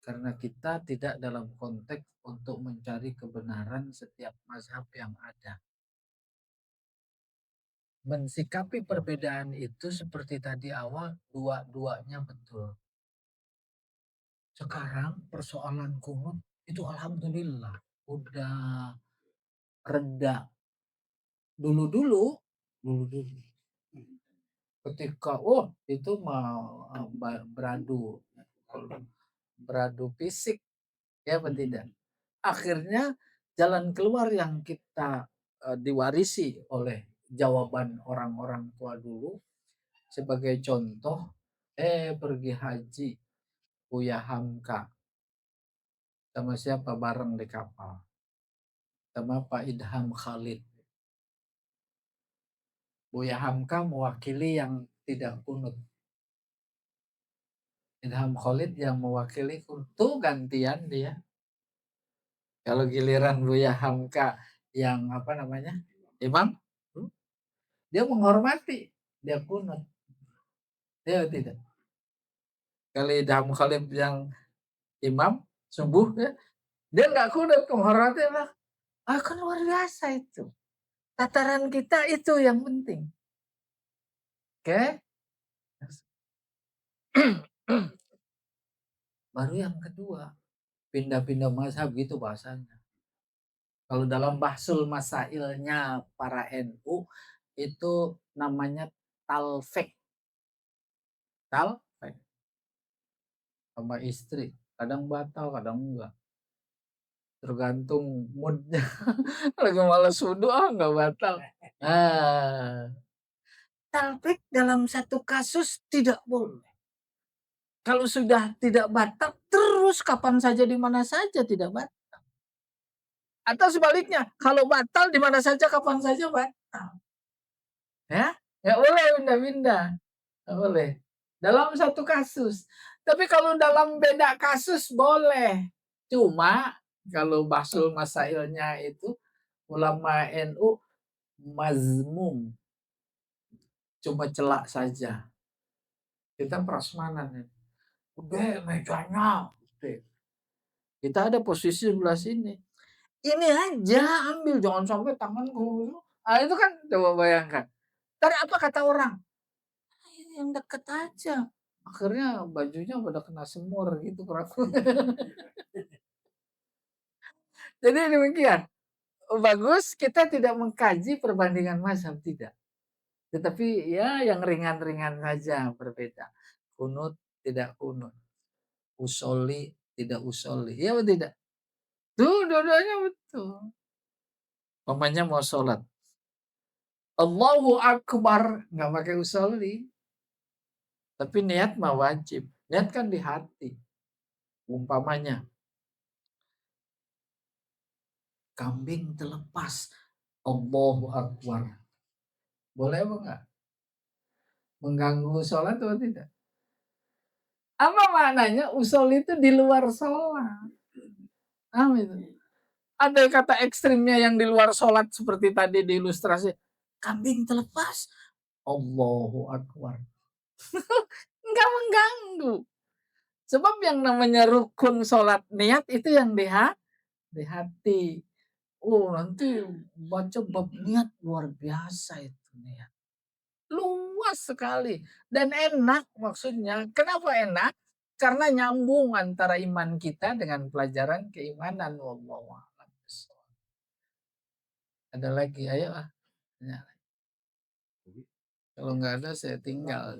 Karena kita tidak dalam konteks untuk mencari kebenaran setiap mazhab yang ada. Mensikapi perbedaan itu seperti tadi awal, dua-duanya betul. Sekarang persoalan kunut itu alhamdulillah udah reda. Dulu-dulu ketika itu mau beradu fisik ya tidak. Akhirnya jalan keluar yang kita diwarisi oleh jawaban orang-orang tua dulu, sebagai contoh pergi haji Buya Hamka sama siapa bareng di kapal, sama Pak Idham Khalid. Buya Hamka mewakili yang tidak kunut, Idham Khalid yang mewakili kunut. Tuh gantian dia. Kalau giliran Buya Hamka yang imam, dia menghormati, dia kunut. Dia tidak. Kalau Idham Khalid yang imam subuh, dia nggak kunut, menghormati lah. Kan luar biasa itu. Tataran kita itu yang penting. Oke. Baru yang kedua, pindah-pindah mazhab gitu bahasanya. Kalau dalam bahsul masailnya para NU itu namanya talfik. Talfik. Sama istri. Kadang batal, kadang enggak. Tergantung moodnya. Lagi malas wudhu, enggak batal. Talfik dalam satu kasus tidak boleh. Kalau sudah tidak batal, terus kapan saja di mana saja tidak batal. Atau sebaliknya, kalau batal di mana saja, kapan saja batal. Ya, nggak boleh pindah-pindah. Nggak boleh. Dalam satu kasus. Tapi kalau dalam beda kasus boleh. Cuma kalau bahsul masailnya itu ulama NU mazmum. Cuma celak saja. Kita prasmanan. Ya. Udah mejanya. Udah. Kita ada posisi sebelah sini. Ini aja ambil, jangan sampai tangan itu kan coba bayangkan. Tadi apa kata orang? Ini yang deket aja. Akhirnya bajunya pada kena semur gitu peraku. Jadi demikian. Bagus kita tidak mengkaji perbandingan mazhab, tidak. Tetapi ya yang ringan-ringan saja berbeda. Kunut tidak kunut. Usoli tidak usoli. Iya atau tidak? Tuh dua-duanya betul. Pamannya mau sholat. Allahu Akbar. Nggak pakai usoli. Tapi niat mah wajib. Niat kan di hati. Umpamanya. Kambing terlepas. Allahu Akbar. Boleh apa enggak? Mengganggu sholat atau tidak? Apa maknanya? Usul itu di luar sholat. Amin. Ada kata ekstrimnya yang di luar sholat seperti tadi di ilustrasi. Kambing terlepas. Allahu Akbar. Enggak mengganggu. Sebab yang namanya rukun sholat niat itu yang di hati. Oh nanti baca bab niat luar biasa itu niat. Luas sekali. Dan enak maksudnya. Kenapa enak? Karena nyambung antara iman kita dengan pelajaran keimanan. Wallahu a'lam. Ada lagi, ayo ah. Kalau nggak ada saya tinggal.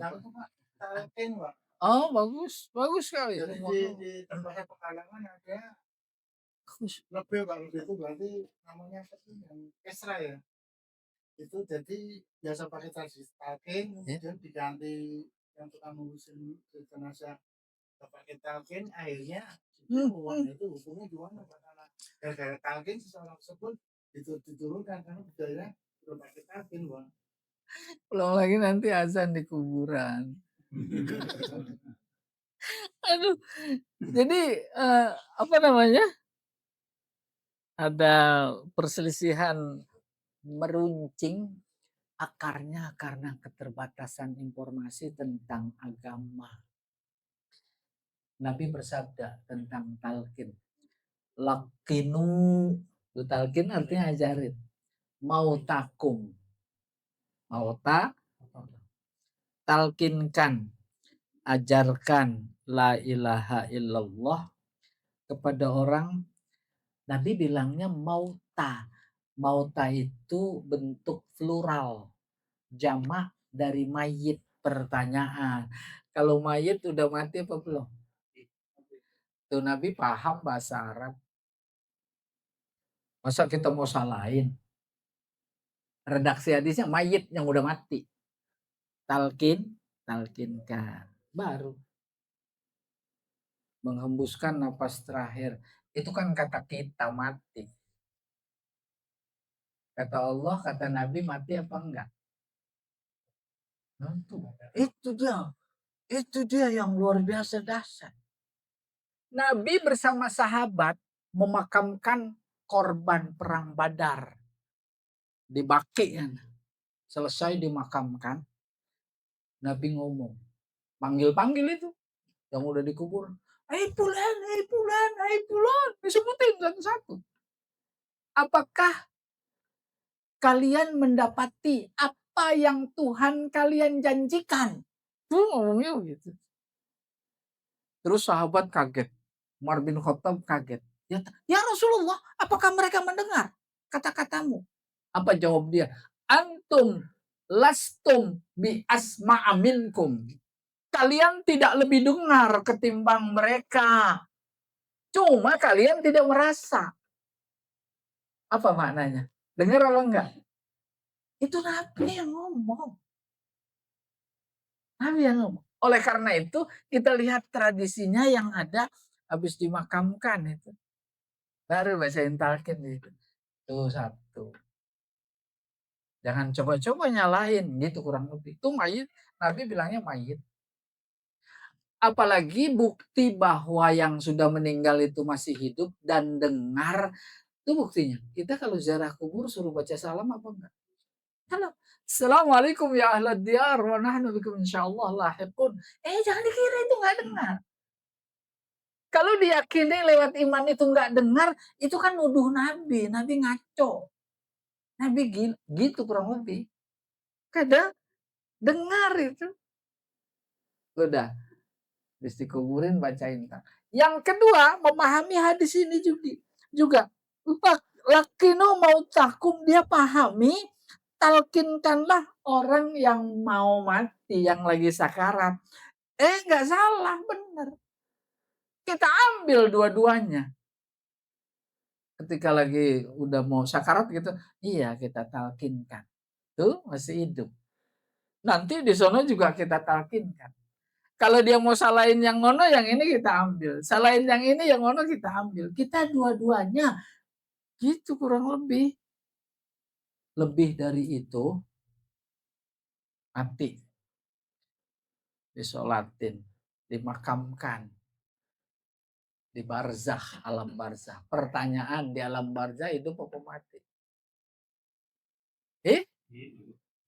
Talqin, Pak. Oh bagus, bagus sekali. Jadi di tempat Pekalongan ada Bagus. lebih kalau itu berarti namanya apa sih yang kesra ya. Itu jadi biasa pakai talqin, kemudian diganti yang tukang ngurusin jenazah pakai talqin, akhirnya uang itu hukumnya gimana Pak? Karena gara-gara talqin seseorang tersebut itu diturunkan karena budaya belum pakai talqin, Bang. Belum lagi nanti azan di kuburan. Aduh. Jadi apa namanya? Ada perselisihan meruncing akarnya karena keterbatasan informasi tentang agama. Nabi bersabda tentang talqin. Lakinu, talqin artinya ajarin. Mautakum. Mauta, talqinkan, ajarkan la ilaha illallah kepada orang. Nabi bilangnya mauta. Mauta itu bentuk plural. Jamak dari mayit. Pertanyaan. Kalau mayit udah mati apa belum? Tuh Nabi paham bahasa Arab. Masa kita mau salahin? Redaksi hadisnya mayit yang udah mati. Talqinkan. Baru. Menghembuskan napas terakhir. Itu kan kata kita mati. Kata Allah, kata Nabi mati apa enggak? Itu dia yang luar biasa dahsyat. Nabi bersama sahabat memakamkan korban perang Badar di Baqi. Selesai dimakamkan, Nabi ngomong, panggil itu yang udah dikubur. Hai pulan, disebutin satu-satu. Apakah kalian mendapati apa yang Tuhan kalian janjikan? Tuh ngomongnya begitu. Terus sahabat kaget. Umar bin Khattab kaget. Ya Rasulullah, apakah mereka mendengar kata-katamu? Apa jawab dia? Antum lastum bi asma'a minkum. Kalian tidak lebih dengar ketimbang mereka. Cuma kalian tidak merasa. Apa maknanya? Dengar apa enggak? Itu Nabi yang ngomong. Nabi yang ngomong. Oleh karena itu kita lihat tradisinya yang ada habis dimakamkan itu. baru bacain talqin gitu. Tuh satu. Jangan coba-coba nyalahin gitu kurang lebih. Itu mayit, Nabi bilangnya mayit. Apalagi bukti bahwa yang sudah meninggal itu masih hidup dan dengar, itu buktinya. Kita kalau ziarah kubur suruh baca salam apa enggak? Halo. Assalamualaikum ya ahlad diyar wa nahnu bikum insyaallah lahiqun. Jangan dikira itu enggak dengar. Kalau diyakini lewat iman itu enggak dengar, itu kan nuduh Nabi. Nabi ngaco. Nabi gitu kurang lebih. Kadang dengar itu. Udah, habis dikuburin bacain. Yang kedua, memahami hadis ini juga. Lakino mau takum, dia pahami, talkinkanlah orang yang mau mati, yang lagi sakarat. Nggak salah, benar. Kita ambil dua-duanya. Ketika lagi udah mau sakarat gitu, iya kita talkinkan. Tuh masih hidup. Nanti di sana juga kita talkinkan. Kalau dia mau salahin yang ngono, yang ini kita ambil. Salahin yang ini, yang ngono kita ambil. Kita dua-duanya. Gitu kurang lebih. Lebih dari itu, mati. Disolatin. Dimakamkan. Di barzakh, alam barzakh. Pertanyaan, di alam barzakh hidup apa mati?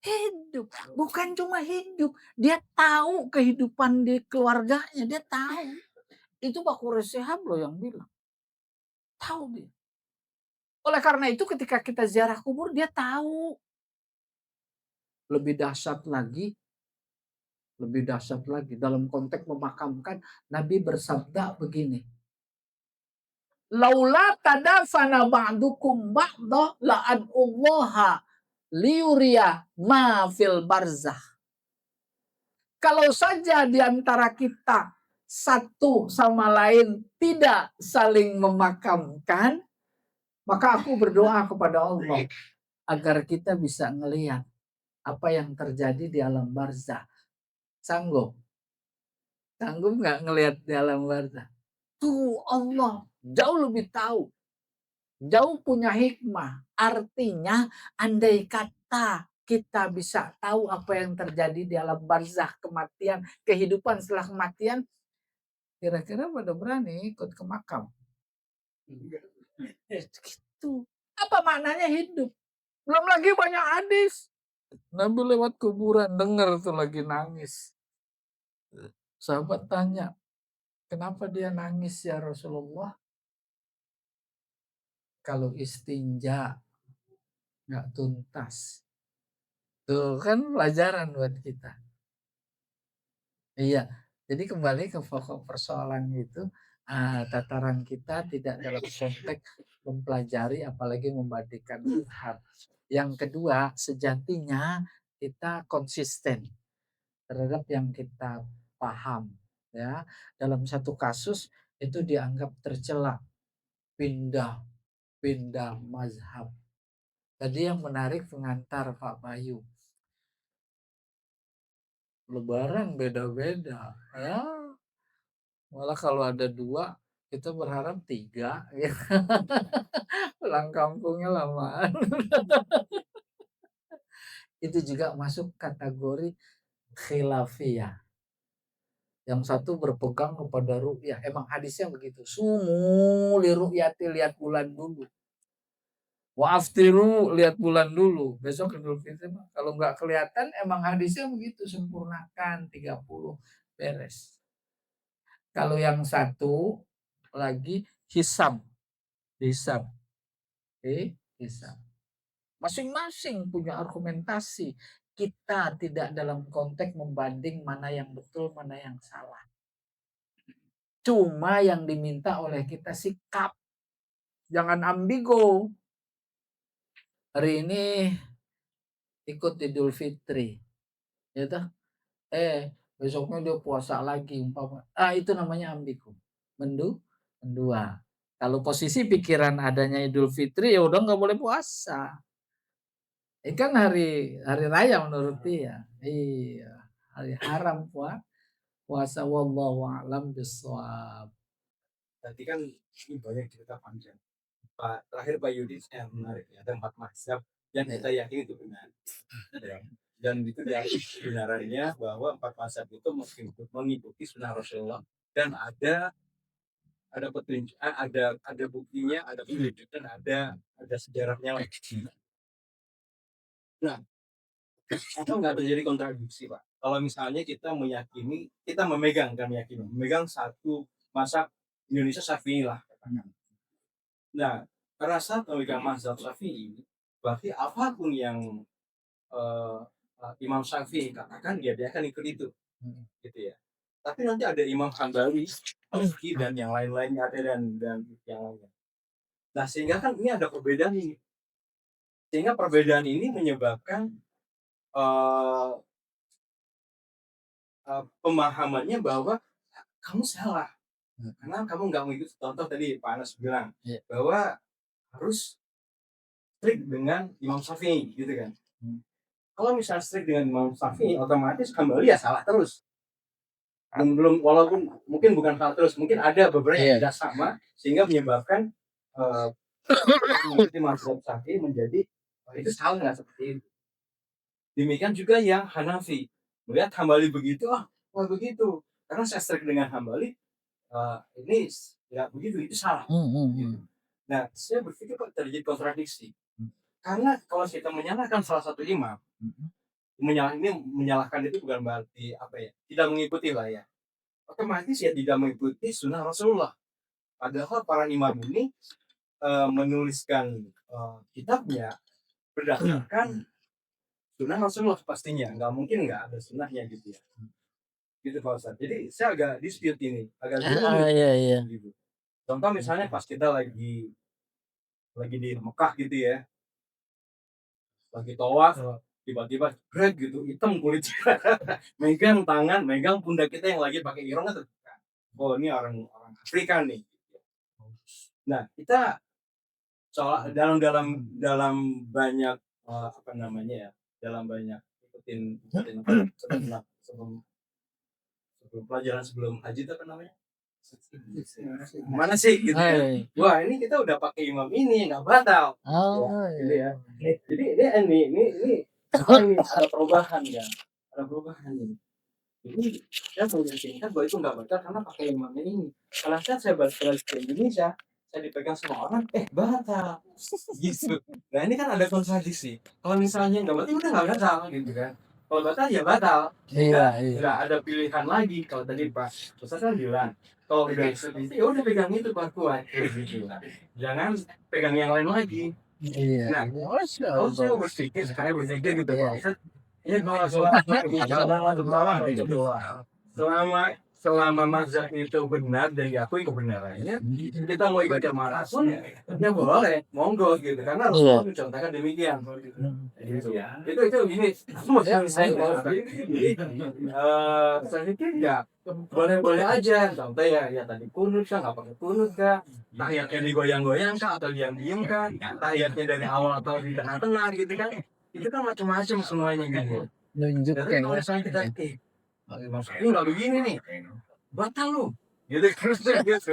Hidup. Bukan cuma hidup. Dia tahu kehidupan di keluarganya. Dia tahu. Itu Pak Quraish Shihab loh yang bilang. Tahu dia. Oleh karena itu ketika kita ziarah kubur, dia tahu. Lebih dahsyat lagi dalam konteks memakamkan, Nabi bersabda begini. Laula tadafana ba'dukum ba'da la'ad'ullaha liuriya ma fil barzakh. Kalau saja di antara kita satu sama lain tidak saling memakamkan, maka aku berdoa kepada Allah agar kita bisa ngelihat apa yang terjadi di alam barzakh. Sanggup nggak ngelihat di alam barzakh? Tuh Allah jauh lebih tahu, jauh punya hikmah. Artinya andai kata kita bisa tahu apa yang terjadi di alam barzakh, kematian, kehidupan setelah kematian, kira-kira pada berani ikut ke makam? Gitu. Apa maknanya hidup? Belum lagi banyak hadis. Nabi lewat kuburan, dengar tuh lagi nangis. Sahabat tanya, kenapa dia nangis ya Rasulullah? Kalau istinja nggak tuntas. Tuh kan pelajaran buat kita. Iya, jadi kembali ke pokok persoalan itu, tataran kita tidak dalam konteks mempelajari apalagi membandingkan mazhab. Yang kedua, sejatinya kita konsisten terhadap yang kita paham. Ya, dalam satu kasus itu dianggap tercela, pindah mazhab. Tadi yang menarik pengantar Pak Bayu. Lebaran beda-beda. Ya, malah kalau ada 2, kita berharap 3. Ya. Pulang kampungnya lamaan. Itu juga masuk kategori khilafiyah. Yang satu berpegang kepada ru'yah. Emang hadisnya begitu. Sumu li ru'yati, lihat bulan dulu. Wa'aftiru, lihat bulan dulu. Besok Idul Fitri. Kalau nggak kelihatan, emang hadisnya begitu. Sempurnakan 30. Beres. Kalau yang satu lagi hisab. Hisab. Hisab. Masing-masing punya argumentasi. Kita tidak dalam konteks membanding mana yang betul, mana yang salah. Cuma yang diminta oleh kita sikap. Jangan ambigu. Hari ini ikut Idul Fitri. Ya toh? Besoknya dia puasa lagi umpama. Itu namanya ambigu. Mendua. Kalau posisi pikiran adanya Idul Fitri, ya udah nggak boleh puasa. Kan hari raya menurut dia. Iya, hari haram puasa, wallahu a'lam bishawab. Tadi kan ini banyak cerita panjang. terakhir Pak Yudi yang menarik ya, ada 4 mazhab yang kita yakini itu benar. Ya. Dan itu diakui kebenarannya bahwa 4 mazhab itu mengikuti sunnah Rasulullah dan ada petunjuk, ada buktinya, ada petunjuk dan ada sejarahnya lagi. Nah, atau nggak terjadi kontradiksi Pak? Kalau misalnya kita memegang satu mazhab Indonesia Syafi'i lah. Nah, pada saat memegang mazhab Syafi'i, berarti apapun yang eh, Imam Syafi'i katakan dia akan ikut itu, gitu ya. Tapi nanti ada Imam Hambali, Maliki dan yang lain-lainnya ada dan yang lainnya. Nah, sehingga kan ini ada perbedaan ini. Sehingga perbedaan ini menyebabkan pemahamannya bahwa kamu salah karena kamu nggak mengikuti. Contoh tadi Pak Anas bilang bahwa harus strict dengan Imam Syafi'i gitu kan. Kalau misalnya strict dengan Imam Syafi'i, otomatis kembali ya salah terus. Belum walaupun mungkin bukan salah terus, mungkin ada beberapa yang tidak sama sehingga menyebabkan mengikuti mazhab Syafi'i menjadi itu salah nggak seperti itu. Demikian juga yang Hanafi melihat Hambali begitu, begitu karena saya strict dengan Hambali, ini nggak begitu, itu salah. Gitu. Nah, saya berpikir kok terjadi kontradiksi. Karena kalau kita menyalahkan salah satu imam, menyalahkan itu bukan berarti tidak mengikuti lah ya. Otomatis ya tidak mengikuti sunnah Rasulullah. Padahal para imam ini menuliskan kitabnya berdasarkan sunnah Rasulullah pastinya. Nggak mungkin nggak ada sunnahnya gitu ya. Gitu Pak Ustadz. Jadi saya agak dispute ini, agak gitu. Contoh misalnya pas kita lagi di Mekah gitu ya, lagi tawaf, tiba-tiba greg gitu, hitam kulit megang tangan, megang pundak kita yang lagi pakai irong itu. Oh ini orang Afrika nih. Nah kita soal dalam banyak dalam banyak ikutin sebelum pelajaran sebelum haji itu apa namanya? Mana sih gitu ya? Wah ini kita udah pakai imam ini nggak batal. Gitu ya. Jadi ini ada perubahan ya, ada perubahan ini. Jadi saya meyakinkan bahwa itu nggak batal karena pakai imam ini. Kalau saya balik ke Indonesia, saya dipegang sama orang, batal. Gitu. Nah ini kan ada kontradiksi. Kalau misalnya nggak batal, udah nggak batal gitu kan. Kalau batal ya batal. Nggak ada pilihan lagi. Kalau tadi Pak Ustaz kan bilang, kalau udah seperti ya udah pegang itu Pak kuat. Gitu. Jangan pegang yang lain lagi. Nah, kalau saya berpikir gitu Pak Ustaz, ya selama mazhab itu benar dan diakui kebenarannya, kita mau ikut yang manapun ya boleh, monggo gitu karena Rasulullah mencontohkan demikian. Itu ini saya pikir ya boleh aja. Contoh ya tadi kunut kah, nggak pakai kunut kah, tahiyatnya digoyang-goyang kah atau diam-diam kah, tahiyatnya dari awal atau di tengah-tengah gitu kan, itu kan macam-macam semuanya gitu. Jadi kalau misalnya kita ini nggak begini nih, batal lu, gitu terus gitu.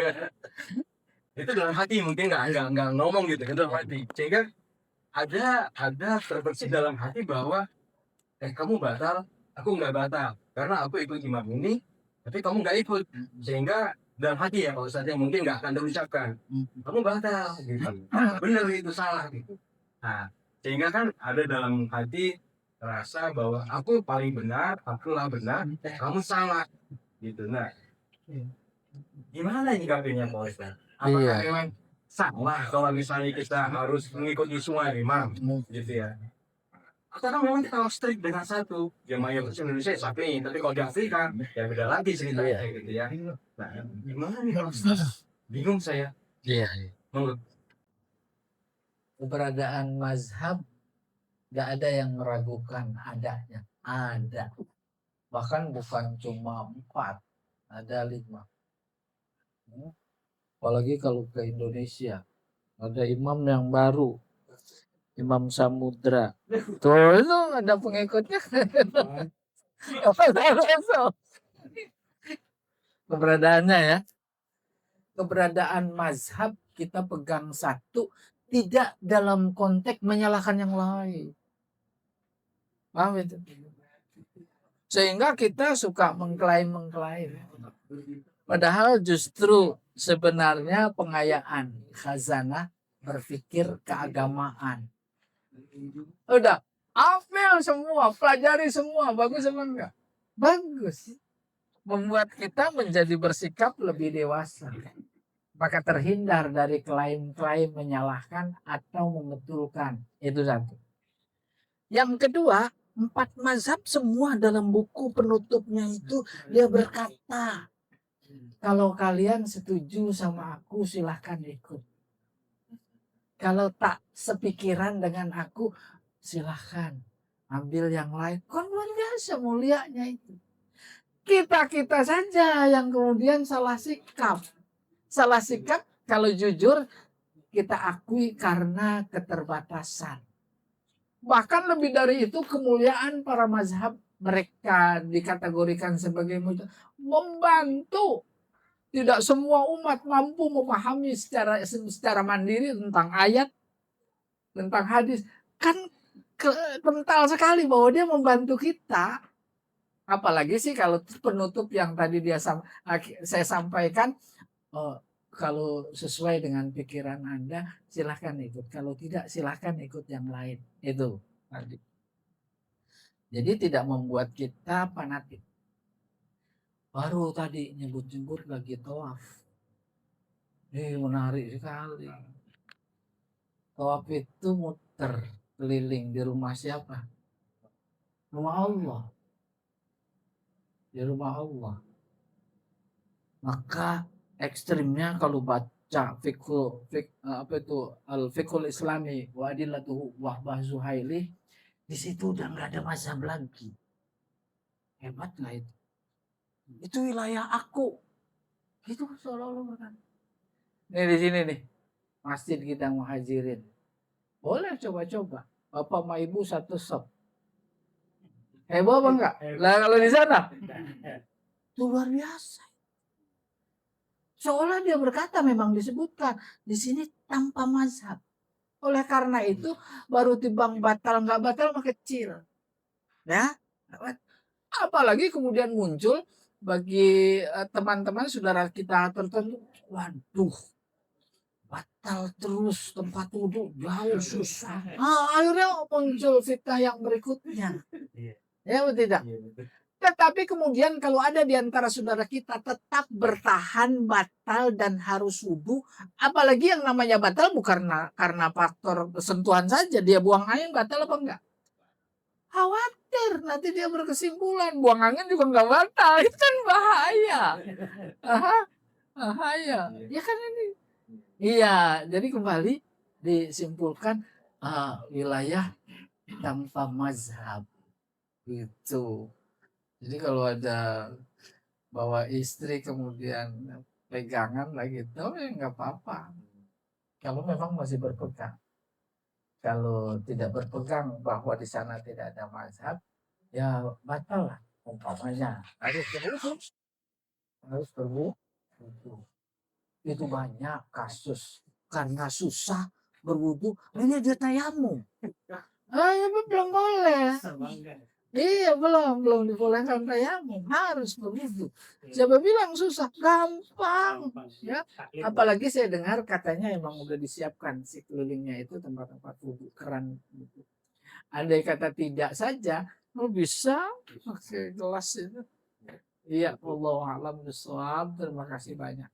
Itu dalam hati mungkin nggak ngomong gitu, dalam hati. Sehingga ada terbersih dalam hati bahwa kamu batal, aku nggak batal, karena aku ikut imam ini, tapi kamu nggak ikut. Sehingga dalam hati ya kalau saja mungkin nggak akan terucapkan, kamu batal, gitu. Bener itu salah gitu. Nah, sehingga kan ada dalam hati rasa bahwa aku paling benar, akulah benar, kamu salah, gitu. Nah, gimana nyikapinya Pak Ustaz? Apakah memang salah kalau misalnya kita harus mengikuti semua imam, gitu ya? Atau kan memang kita harus strict dengan satu, yang mayoritas Indonesia Syafi'i, tapi kalau di Afrika ya beda lagi ceritanya gitu ya. Nah, gimana nih Pak Ustaz? Bingung saya. Keberadaan mazhab nggak ada yang meragukan adanya, ada. Bahkan bukan cuma 4, ada 5. Apalagi kalau ke Indonesia, ada imam yang baru, Imam Samudra. Tuh itu ada pengikutnya. Keberadaannya ya. Keberadaan mazhab kita pegang satu, tidak dalam konteks menyalahkan yang lain. Paham itu? Sehingga kita suka mengklaim. Padahal justru sebenarnya pengayaan khazanah berpikir keagamaan. Udah, ambil semua, pelajari semua, bagus apa enggak? Bagus. Membuat kita menjadi bersikap lebih dewasa. Maka terhindar dari klaim-klaim menyalahkan atau membetulkan. Itu satu. Yang kedua, 4 mazhab semua dalam buku penutupnya itu dia berkata, kalau kalian setuju sama aku silahkan ikut. Kalau tak sepikiran dengan aku silahkan ambil yang lain. Kan luar biasa mulianya itu. Kita saja yang kemudian salah sikap. Salah sikap kalau jujur kita akui karena keterbatasan. Bahkan lebih dari itu kemuliaan para mazhab mereka dikategorikan sebagai membantu. Tidak semua umat mampu memahami secara mandiri tentang ayat, tentang hadis. Kan kental sekali bahwa dia membantu kita. Apalagi sih kalau penutup yang tadi saya sampaikan, kalau sesuai dengan pikiran Anda silahkan ikut, kalau tidak silahkan ikut yang lain. Itu tadi. Jadi tidak membuat kita fanatik. Baru tadi nyebut-nyebut lagi tawaf. Ini menarik sekali. Tawaf itu muter keliling di rumah siapa? Rumah Allah. Di rumah Allah. Maka ekstrimnya kalau baca al-fiqhul islami wa adillatuhu wahbah Zuhaili, di situ udah nggak ada mazhab lagi. Hebat nggak itu? Itu wilayah aku. Gitu seolah-olah kan. Nih di sini nih, masjid kita Muhajirin. Boleh coba-coba. Bapak sama ibu satu sop. Heboh apa enggak? Lah kalau di sana, itu luar biasa. Seolah dia berkata memang disebutkan di sini tanpa mazhab. Oleh karena itu baru timbang batal nggak batal mah kecil. Ya, apalagi kemudian muncul bagi teman-teman saudara kita tertentu, waduh, batal terus tempat wudhu jauh susah. Akhirnya muncul fitnah yang berikutnya. Ya betul tidak? Tetapi kemudian kalau ada di antara saudara kita tetap bertahan batal dan harus wudhu, apalagi yang namanya batal bukan karena faktor sentuhan saja, dia buang angin batal apa enggak? Khawatir nanti dia berkesimpulan buang angin juga enggak batal, itu kan bahaya. Bahaya. Ya kan ini. Iya, jadi kembali disimpulkan wilayah tanpa mazhab gitu. Jadi kalau ada bawa istri kemudian pegangan lagi itu ya nggak apa-apa. Kalau memang masih berpegang. Kalau tidak berpegang bahwa di sana tidak ada mazhab, ya batal lah umpamanya. Harus berwudu. Itu banyak kasus karena susah berwudu, ini dia tayamum. Ya belum boleh. Iya belum dibolehkan tayamum, harus berwudu. Siapa bilang susah? Gampang. Ya, apalagi saya dengar katanya emang udah disiapkan sekelilingnya itu tempat-tempat wudu, keran wudu. Andai kata tidak saja, bisa pakai gelas itu. Iya, wallahu a'lam bishawab. Terima kasih banyak.